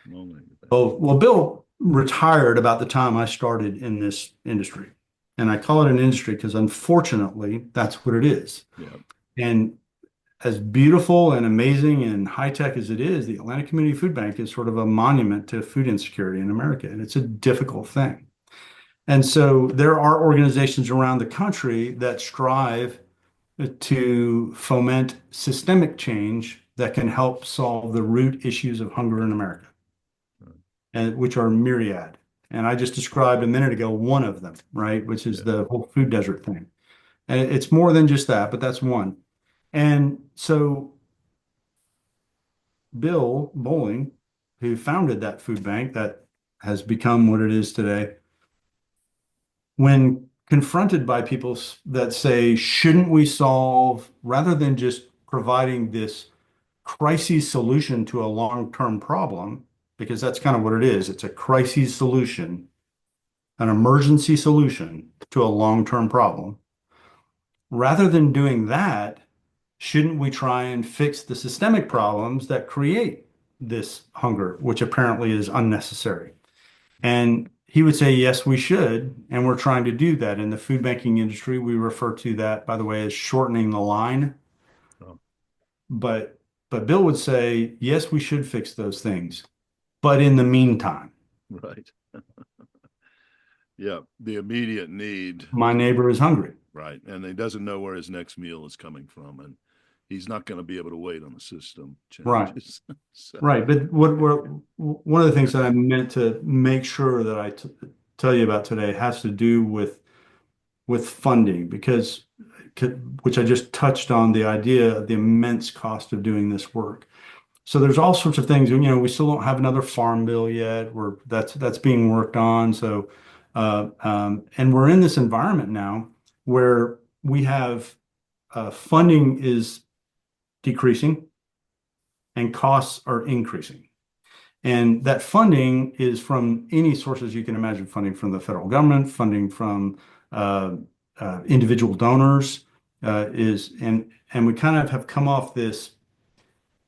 Well, Bill retired about the time I started in this industry. And I call it an industry because unfortunately, that's what it is. Yeah. And as beautiful and amazing and high tech as it is, the Atlanta Community Food Bank is sort of a monument to food insecurity in America, and it's a difficult thing. And so there are organizations around the country that strive to foment systemic change that can help solve the root issues of hunger in America, and which are myriad. And I just described a minute ago one of them, right, which is the whole food desert thing. And it's more than just that, but that's one. And so Bill Bowling, who founded that food bank that has become what it is today, when confronted by people that say, shouldn't we solve, rather than just providing this crisis solution to a long-term problem, because that's kind of what it is. It's a crisis solution, an emergency solution to a long-term problem. Rather than doing that, shouldn't we try and fix the systemic problems that create this hunger, which apparently is unnecessary? And he would say, yes, we should. And we're trying to do that. In the food banking industry, we refer to that, by the way, as shortening the line. Oh. But Bill would say, yes, we should fix those things. But in the meantime, Right. Yeah, the immediate need. my neighbor is hungry. Right. And he doesn't know where his next meal is coming from. And he's not going to be able to wait on the system changes. Right. So, Right. But one of the things that I meant to make sure that I tell you about today has to do with funding, because which I just touched on, the idea of the immense cost of doing this work. So there's all sorts of things. We still don't have another farm bill yet. That's being worked on. So and we're in this environment now where we have funding is decreasing and costs are increasing. And that funding is from any sources you can imagine: funding from the federal government, funding from individual donors, and we kind of have come off this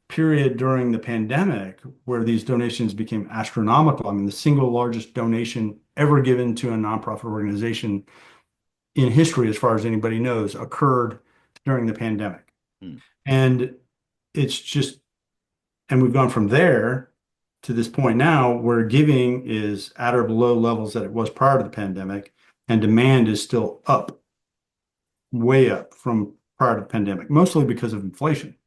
period during the pandemic where these donations became astronomical. I mean, the single largest donation ever given to a nonprofit organization in history, as far as anybody knows, occurred during the pandemic. And it's just, and we've gone from there to this point now where giving is at or below levels that it was prior to the pandemic, and demand is still up, way up from prior to the pandemic, mostly because of inflation.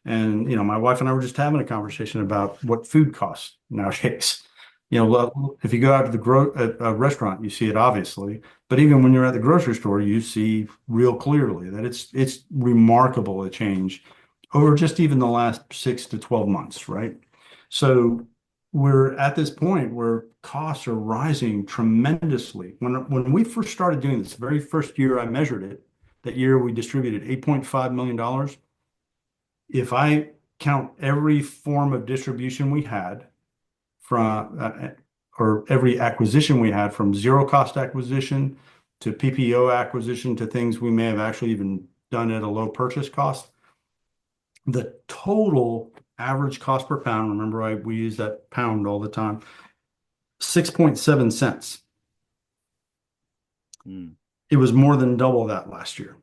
And, my wife and I were just having a conversation about what food costs nowadays. If you go out to a restaurant, you see it obviously, but even when you're at the grocery store, you see real clearly that it's remarkable a change over just even the last 6 to 12 months, right? So we're at this point where costs are rising tremendously. When we first started doing this, the very first year I measured it, that year we distributed $8.5 million. If I count every form of distribution we had from, or every acquisition we had, from zero cost acquisition to PPO acquisition to things we may have actually even done at a low purchase cost, the total average cost per pound, remember we use that pound all the time, 6.7 cents. It was more than double that last year.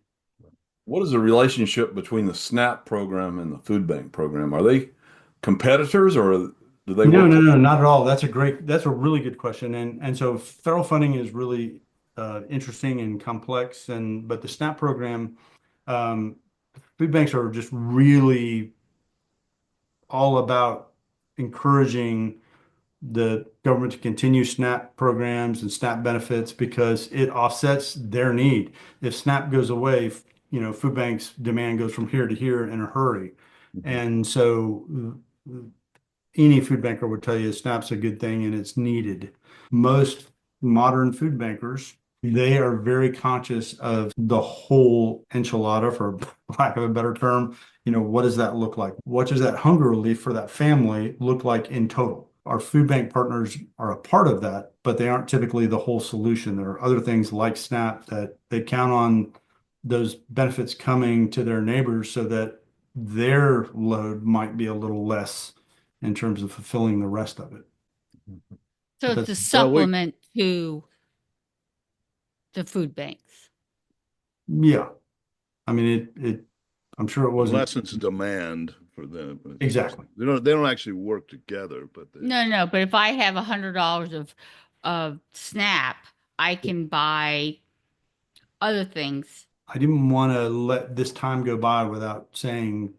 What is the relationship between the SNAP program and the food bank program? Are they competitors, or do they No, work? no, not at all. That's a really good question. And so federal funding is really interesting and complex. But the SNAP program, food banks are just really all about encouraging the government to continue SNAP programs and SNAP benefits because it offsets their need. If SNAP goes away, food banks demand goes from here to here in a hurry. And so any food banker would tell you SNAP's a good thing and it's needed. Most modern food bankers, they are very conscious of the whole enchilada, for lack of a better term. What does that look like? What does that hunger relief for that family look like in total? Our food bank partners are a part of that, but they aren't typically the whole solution. There are other things like SNAP that they count on those benefits coming to their neighbors so that their load might be a little less in terms of fulfilling the rest of it. So it's a supplement to the food banks. Yeah. I mean, I'm sure it wasn't lessens demand for them. exactly. They don't actually work together, but No, but if I have $100 of SNAP, I can buy other things. I didn't want to let this time go by without saying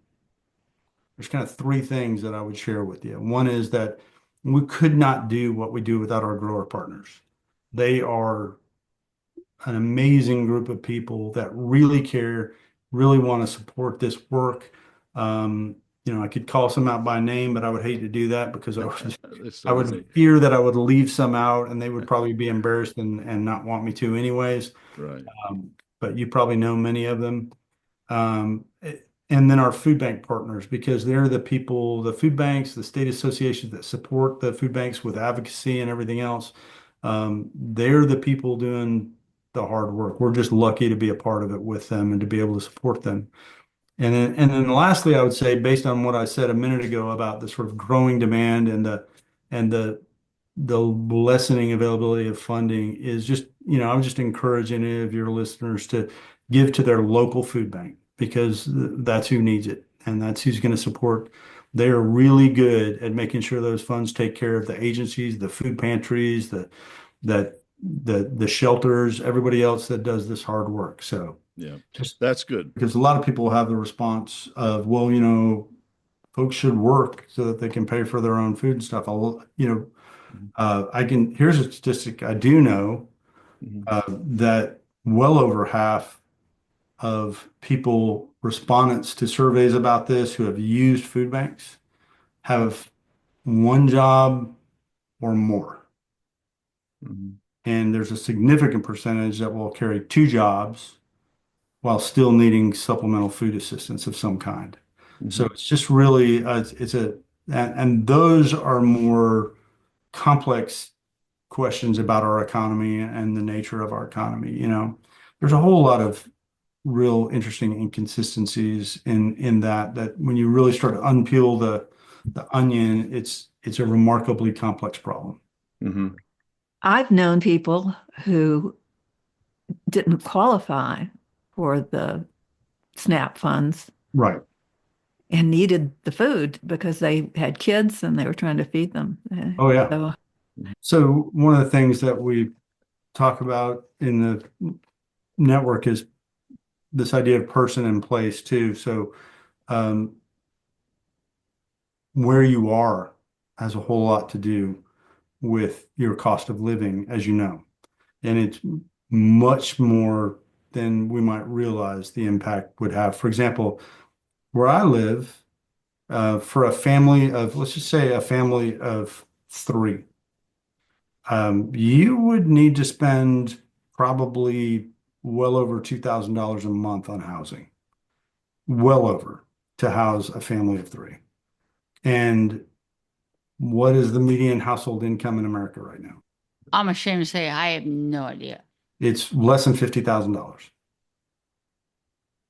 there's kind of three things that I would share with you. One is that we could not do what we do without our grower partners. They are an amazing group of people that really care, really want to support this work. I could call some out by name, but I would hate to do that because I would fear that I would leave some out and they would probably be embarrassed and not want me to anyways. Right. But you probably know many of them. And then our food bank partners, because they're the people, the food banks, the state associations that support the food banks with advocacy and everything else. They're the people doing the hard work. We're just lucky to be a part of it with them and to be able to support them. And then lastly, I would say, based on what I said a minute ago about the sort of growing demand and the lessening availability of funding is just, I would just encourage any of your listeners to give to their local food bank because that's who needs it and that's who's going to support. They are really good at making sure those funds take care of the agencies, the food pantries, the shelters, everybody else that does this hard work. So yeah, that's good. Because a lot of people have the response of, well, folks should work so that they can pay for their own food and stuff. Here's a statistic I do know that well over half of respondents to surveys about this who have used food banks have one job or more. And there's a significant percentage that will carry two jobs while still needing supplemental food assistance of some kind. So it's just really, and those are more complex questions about our economy and the nature of our economy. There's a whole lot of real interesting inconsistencies in that when you really start to unpeel the onion, it's a remarkably complex problem. I've known people who didn't qualify for the SNAP funds. Right. And needed the food because they had kids and they were trying to feed them. Oh, yeah. So one of the things that we talk about in the network is this idea of person and place too. So where you are has a whole lot to do with your cost of living, as you know. And it's much more than we might realize the impact would have. For example, where I live, for a family of, let's just say a family of three, you would need to spend probably well over $2,000 a month on housing, well over, to house a family of three. And what is the median household income in America right now? I'm ashamed to say I have no idea. It's less than $50,000.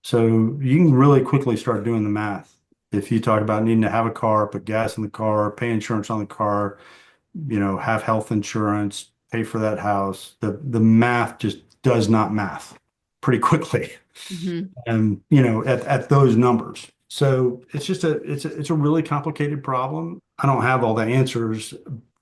So you can really quickly start doing the math. If you talk about needing to have a car, put gas in the car, pay insurance on the car, have health insurance, pay for that house, the math just does not math pretty quickly. And, at those numbers. So it's a really complicated problem. I don't have all the answers.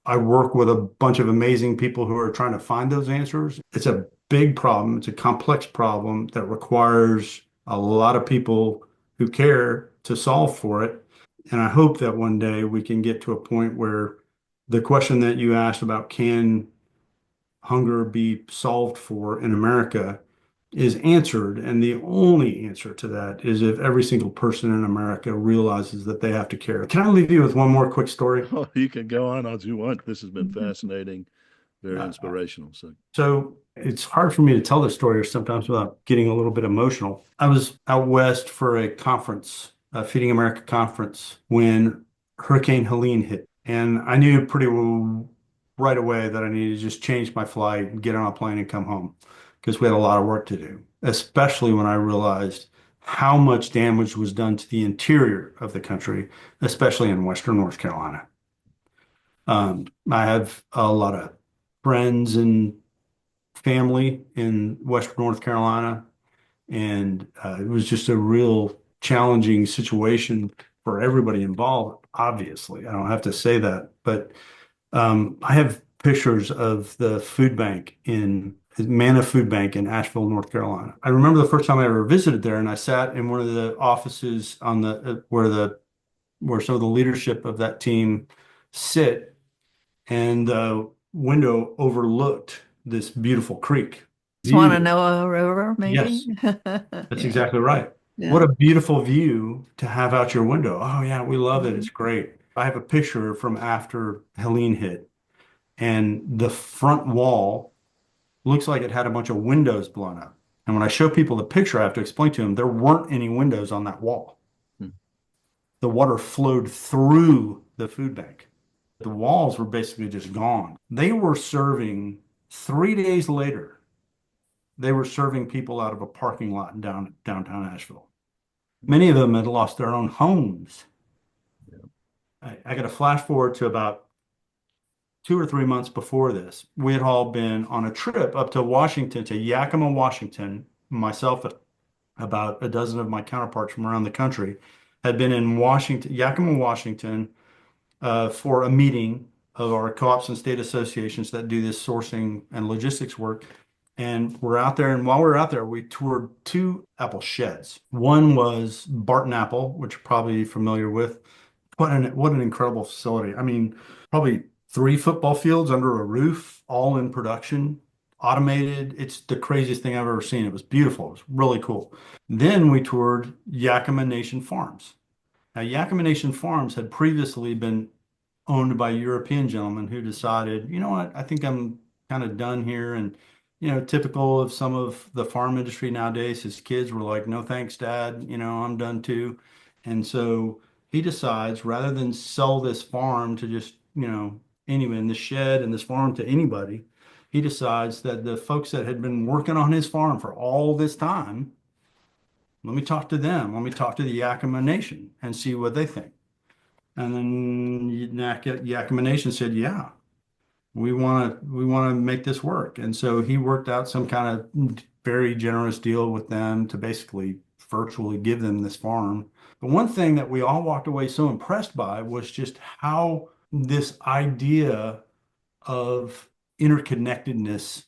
I work with a bunch of amazing people who are trying to find those answers. It's a big problem. It's a complex problem that requires a lot of people who care to solve for it. And I hope that one day we can get to a point where the question that you asked about can hunger be solved for in America is answered. And the only answer to that is if every single person in America realizes that they have to care. Can I leave you with one more quick story? Oh, you can go on as you want. This has been fascinating, very inspirational. So it's hard for me to tell this story sometimes without getting a little bit emotional. I was out west for a conference, a Feeding America conference, when Hurricane Helene hit. And I knew pretty well right away that I needed to just change my flight and get on a plane and come home because we had a lot of work to do, especially when I realized how much damage was done to the interior of the country, especially in Western North Carolina. I have a lot of friends and family in Western North Carolina, and it was just a real challenging situation for everybody involved, obviously. I don't have to say that, but I have pictures of the food bank in Manna Food Bank in Asheville, North Carolina. I remember the first time I ever visited there, and I sat in one of the offices on the where some of the leadership of that team sit, and the window overlooked this beautiful creek. Swananoa River, Yes, maybe. that's Yeah. exactly right. What Yeah. a beautiful view to have out your window. Oh yeah, we love it. It's great. I have a picture from after Helene hit, and the front wall looks like it had a bunch of windows blown up. And when I show people the picture, I have to explain to them there weren't any windows on that wall. Hmm. The water flowed through the food bank. The walls were basically just gone. They were serving 3 days later. They were serving people out of a parking lot in downtown Asheville. Many of them had lost their own homes. I got to flash forward to about 2 or 3 months before this. We had all been on a trip up to Washington, to Yakima, Washington. Myself, about a dozen of my counterparts from around the country, had been in Washington, Yakima, Washington, for a meeting of our co-ops and state associations that do this sourcing and logistics work. And we're out there, and while we were out there, we toured 2 apple sheds. One was Barton Apple, which you're probably familiar with. What an incredible facility. I mean, probably 3 football fields under a roof, all in production, automated. It's the craziest thing I've ever seen. It was beautiful. It was really cool. Then we toured Yakima Nation Farms. Now, Yakima Nation Farms had previously been owned by a European gentleman who decided, you know what, I think I'm kind of done here. And, typical of some of the farm industry nowadays, his kids were like, no thanks, Dad, I'm done too. And so he decides, rather than sell this farm to just, anyone in the shed and this farm to anybody, he decides that the folks that had been working on his farm for all this time, let me talk to them. Let me talk to the Yakima Nation and see what they think. And then Yakima Nation said, yeah, we want to make this work. And so he worked out some kind of very generous deal with them to basically virtually give them this farm. But one thing that we all walked away so impressed by was just how this idea of interconnectedness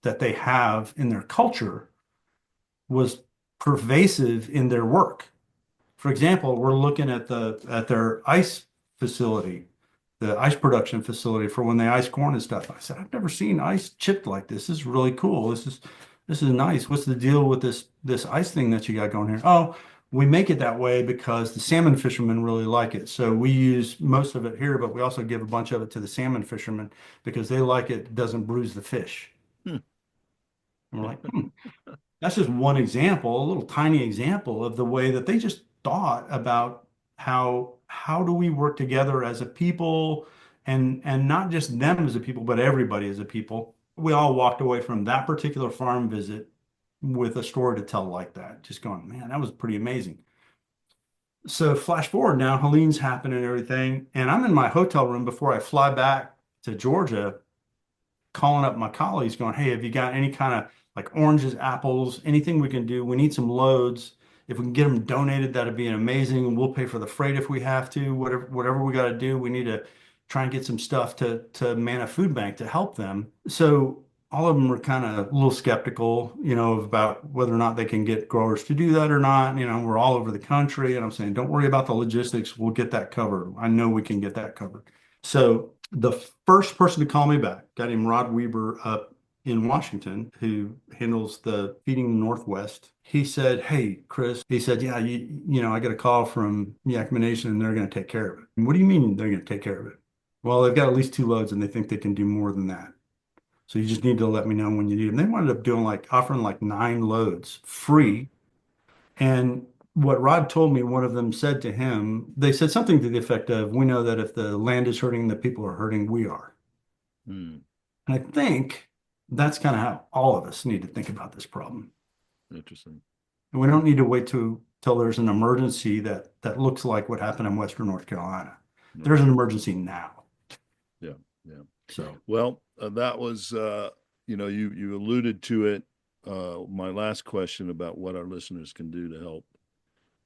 that they have in their culture was pervasive in their work. For example, we're looking at their ice facility, the ice production facility for when they ice corn and stuff. I said, I've never seen ice chipped like this. This is really cool. This is nice. What's the deal with this ice thing that you got going here? Oh, we make it that way because the salmon fishermen really like it. So we use most of it here, but we also give a bunch of it to the salmon fishermen because they like it. It doesn't bruise the fish. And we're like, that's just one example, a little tiny example of the way that they just thought about how do we work together as a people, and not just them as a people, but everybody as a people. We all walked away from that particular farm visit with a story to tell like that, just going, man, that was pretty amazing. So flash forward now, Helene's happening and everything, and I'm in my hotel room before I fly back to Georgia, calling up my colleagues going, hey, have you got any kind of like oranges, apples, anything we can do? We need some loads. If we can get them donated, that'd be amazing. We'll pay for the freight if we have to. Whatever we got to do, we need to try and get some stuff to Manna Food Bank to help them. So all of them were kind of a little skeptical, about whether or not they can get growers to do that or not. We're all over the country, and I'm saying, don't worry about the logistics. We'll get that covered. I know we can get that covered. So the first person to call me back, guy named Rod Weber up in Washington, who handles the Feeding Northwest. He said, hey, Chris, he said, yeah, I got a call from Yakima Nation and they're going to take care of it. What do you mean they're going to take care of it? Well, they've got at least 2 loads and they think they can do more than that. So you just need to let me know when you need them. They wound up offering 9 loads free. And what Rod told me, one of them said to him, they said something to the effect of, we know that if the land is hurting, the people are hurting, we are. And I think that's kind of how all of us need to think about this problem. Interesting. And we don't need to wait till there's an emergency that looks like what happened in Western North Carolina. Right. There's an emergency now. Yeah. So, well, that was, you alluded to it. My last question about what our listeners can do to help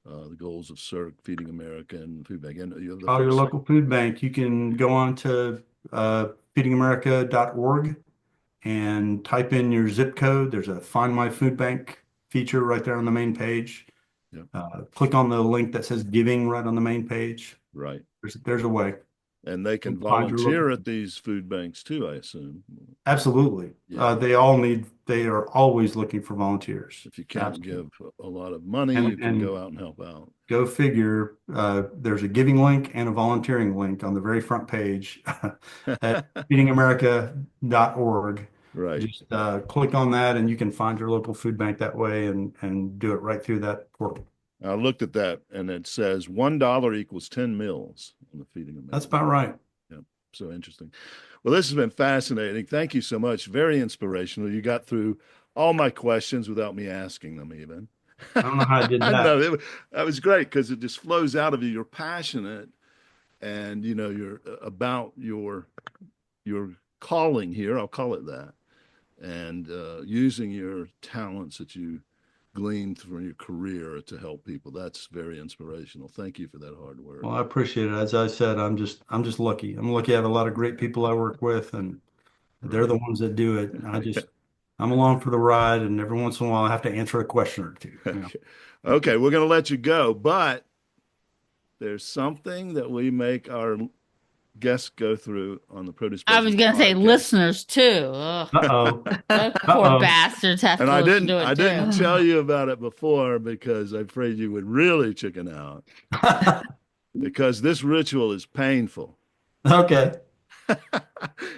the goals of SERC, Feeding America, and Food Bank. And you have the Call your first- local food bank. You can go on to feedingamerica.org and type in your zip code. There's a Find My Food Bank feature right there on the main page. Yep. Click on the link that says Giving right on the main page. Right. There's a way. And they can Find your volunteer local- at these food banks too, I assume. Absolutely. Yeah. They are always looking for volunteers. If you can't Absolutely. give a lot of money, And- you can and- go out and help out. Go figure. There's a giving link and a volunteering link on the very front page at feedingamerica.org. Right. Just click on that and you can find your local food bank that way and do it right through that portal. I looked at that and it says $1 equals 10 meals on the Feeding America. That's about right. So interesting. Well, this has been fascinating. Thank you so much. Very inspirational. You got through all my questions without me asking them even. I don't know how I did that. No, that was great because it just flows out of you. You're passionate and, you know, you're about your calling here. I'll call it that. And using your talents that you gleaned from your career to help people. That's very inspirational. Thank you for that hard work. Well, I appreciate it. As I said, I'm just lucky. I'm lucky I have a lot of great people I work with and they're the ones that do it. I'm along for the ride and every once in a while I have to answer a question or two. You know? Okay, we're going to let you go, but there's something that we make our guests go through on the Produce I was Buzzers going to say podcast. listeners too. Ugh. Uh-oh. Those poor Uh-oh. bastards have And to I listen didn't to it I didn't too. tell you about it before because I'm afraid you would really chicken out because this ritual is painful. Okay.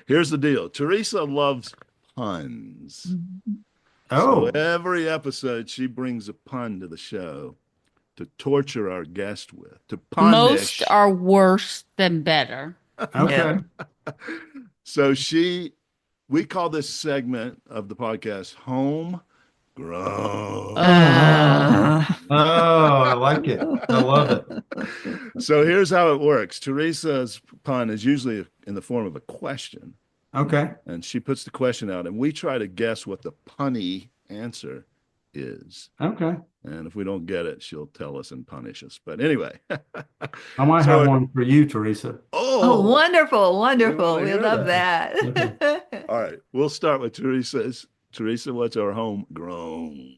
Here's the deal. Teresa loves puns. Oh, So every episode she brings a pun to the show to torture our guest with, to punish. Most are worse than better. okay. So we call this segment of the podcast Home Grown. Oh, I like it. I love it. So here's how it works. Teresa's pun is usually in the form of a question, Okay. and she puts the question out, and we try to guess what the punny answer is. Okay. And if we don't get it, she'll tell us and punish us. But anyway. I might So- have one for you, Teresa. Oh, wonderful, wonderful. wanna We hear love that. All right. We'll start with Teresa's. Teresa, what's our home grown?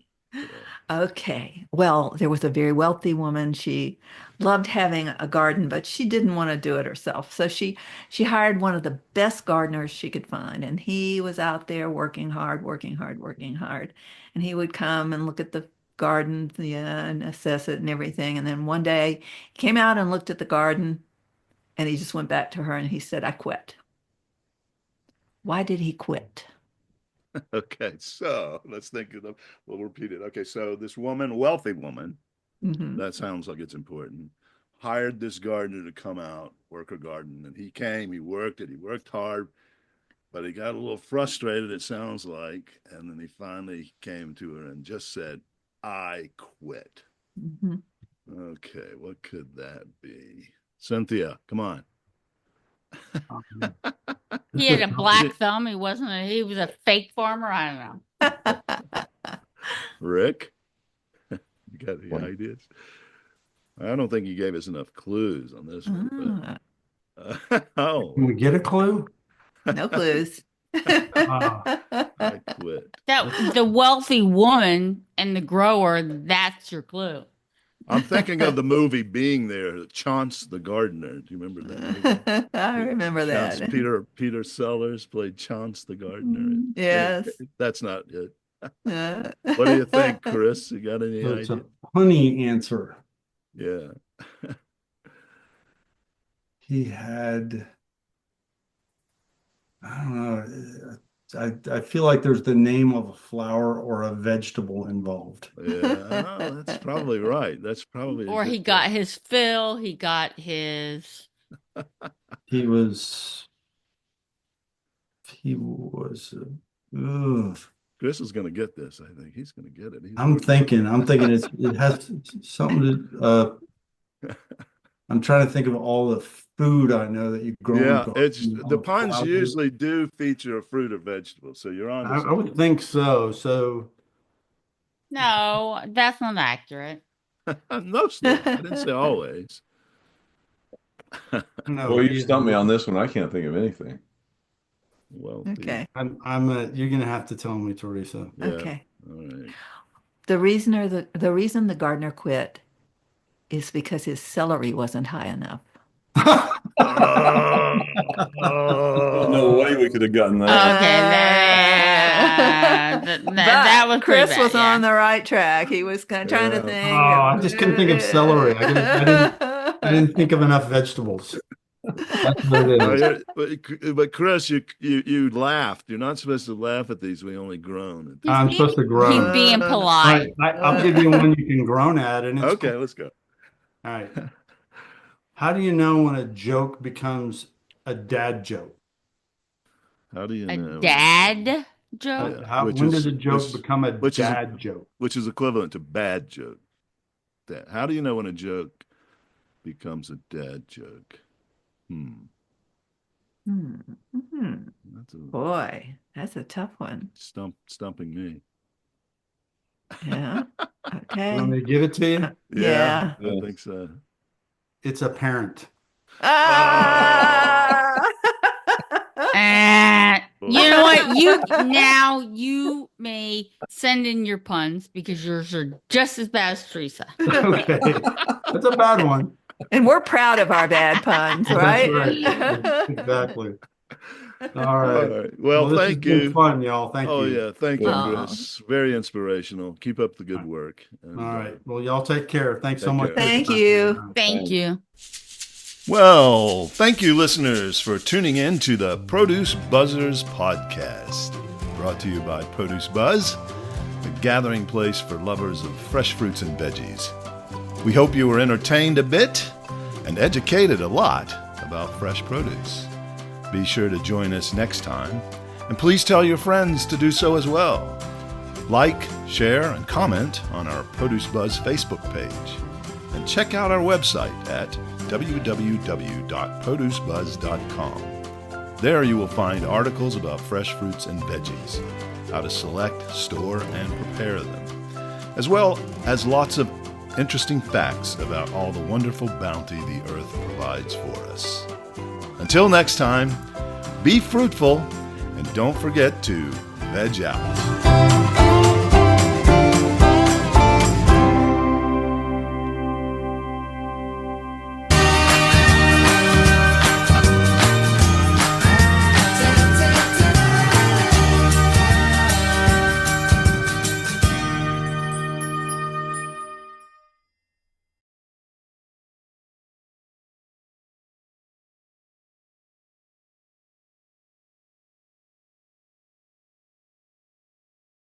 Okay. Well, there was a very wealthy woman. She loved having a garden, but she didn't want to do it herself. So she hired one of the best gardeners she could find, and he was out there working hard, working hard, working hard. And he would come and look at the garden, and assess it and everything. And then one day he came out and looked at the garden, and he just went back to her and he said, "I quit." Why did he quit? Okay. So let's think of them. We'll repeat it. Okay. So this woman, wealthy woman, Mhm. that sounds like it's important, hired this gardener to come out, work her garden. And he came, he worked hard, but he got a little frustrated, it sounds like. And then he finally came to her and just said, "I quit." Mhm. Okay. What could that be? Cynthia, come on. He had a black thumb. He was a fake farmer. I don't know. Rick, you got any What? ideas? I don't think he gave us enough clues on this one. But, oh, Can we get a clue? No clues. I quit. That the wealthy woman and the grower, that's your clue. I'm thinking of the movie Being There, Chance the Gardener. Do you remember that movie? I remember Chance, that. Peter Sellers played Chance the Gardener. Yes. That's not it. Uh, What do you think, Chris? You got any So it's idea? a punny answer. Yeah. He had, I don't know. I feel like there's the name of a flower or a vegetable involved. Yeah, oh, that's probably right. That's probably a Or good he guess. got his fill. He got his. He was, ugh. Chris is going to get this. I think he's going to get it. I'm thinking it has something to, I'm trying to think of all the food I know that you've grown. Yeah, all it's the puns flowers. usually do feature a fruit or vegetable. So you're on. I would think so. So No, that's not accurate. Mostly. I didn't say always. No, Well, you stumped me on this one. I can't think of anything. Well, Okay. You're gonna have to tell me, Teresa. yeah. Okay. All right. The reason the gardener quit is because his celery wasn't high enough. No way we could have gotten that. Okay, that was pretty Chris bad, was yeah. on the right track. He was kind of trying to Yeah. think. I just couldn't think of celery. I didn't think of enough vegetables. That's what it is. But Chris, you laughed. You're not supposed to laugh at these. We only groan. I'm supposed to groan. He's being All polite. right, I'll give you one you can groan at, and it's Okay, let's go. All right. How do you know when a joke becomes a dad joke? How do you A know? dad joke? Yeah. When does a joke become a which is- dad joke? Which is equivalent to bad joke. How do you know when a joke becomes a dad joke? That's a Boy, that's a tough one. stumping me. Yeah. Okay. Want me to give it to you? Yeah. I think so. It's a parent. Ah! You know what? You may send in your puns because yours are just as bad as Teresa. Okay. That's a bad one. And we're proud of our bad puns, That's right? right. Exactly. All All right. right. Well, this thank has been you. fun, y'all. Thank Oh you. yeah, thank you, Aw. Chris. Very inspirational. Keep up the good work. And, All right. Well, y'all take care. Thanks so Take much. care. for your Thank time. you. Thank you. Well, thank you, listeners, for tuning in to the Produce Buzzers podcast, brought to you by Produce Buzz, the gathering place for lovers of fresh fruits and veggies. We hope you were entertained a bit and educated a lot about fresh produce. Be sure to join us next time, and please tell your friends to do so as well. Like, share, and comment on our Produce Buzz Facebook page, and check out our website at www.producebuzz.com. There you will find articles about fresh fruits and veggies, how to select, store, and prepare them, as well as lots of interesting facts about all the wonderful bounty the earth provides for us. Until next time, be fruitful and don't forget to veg out.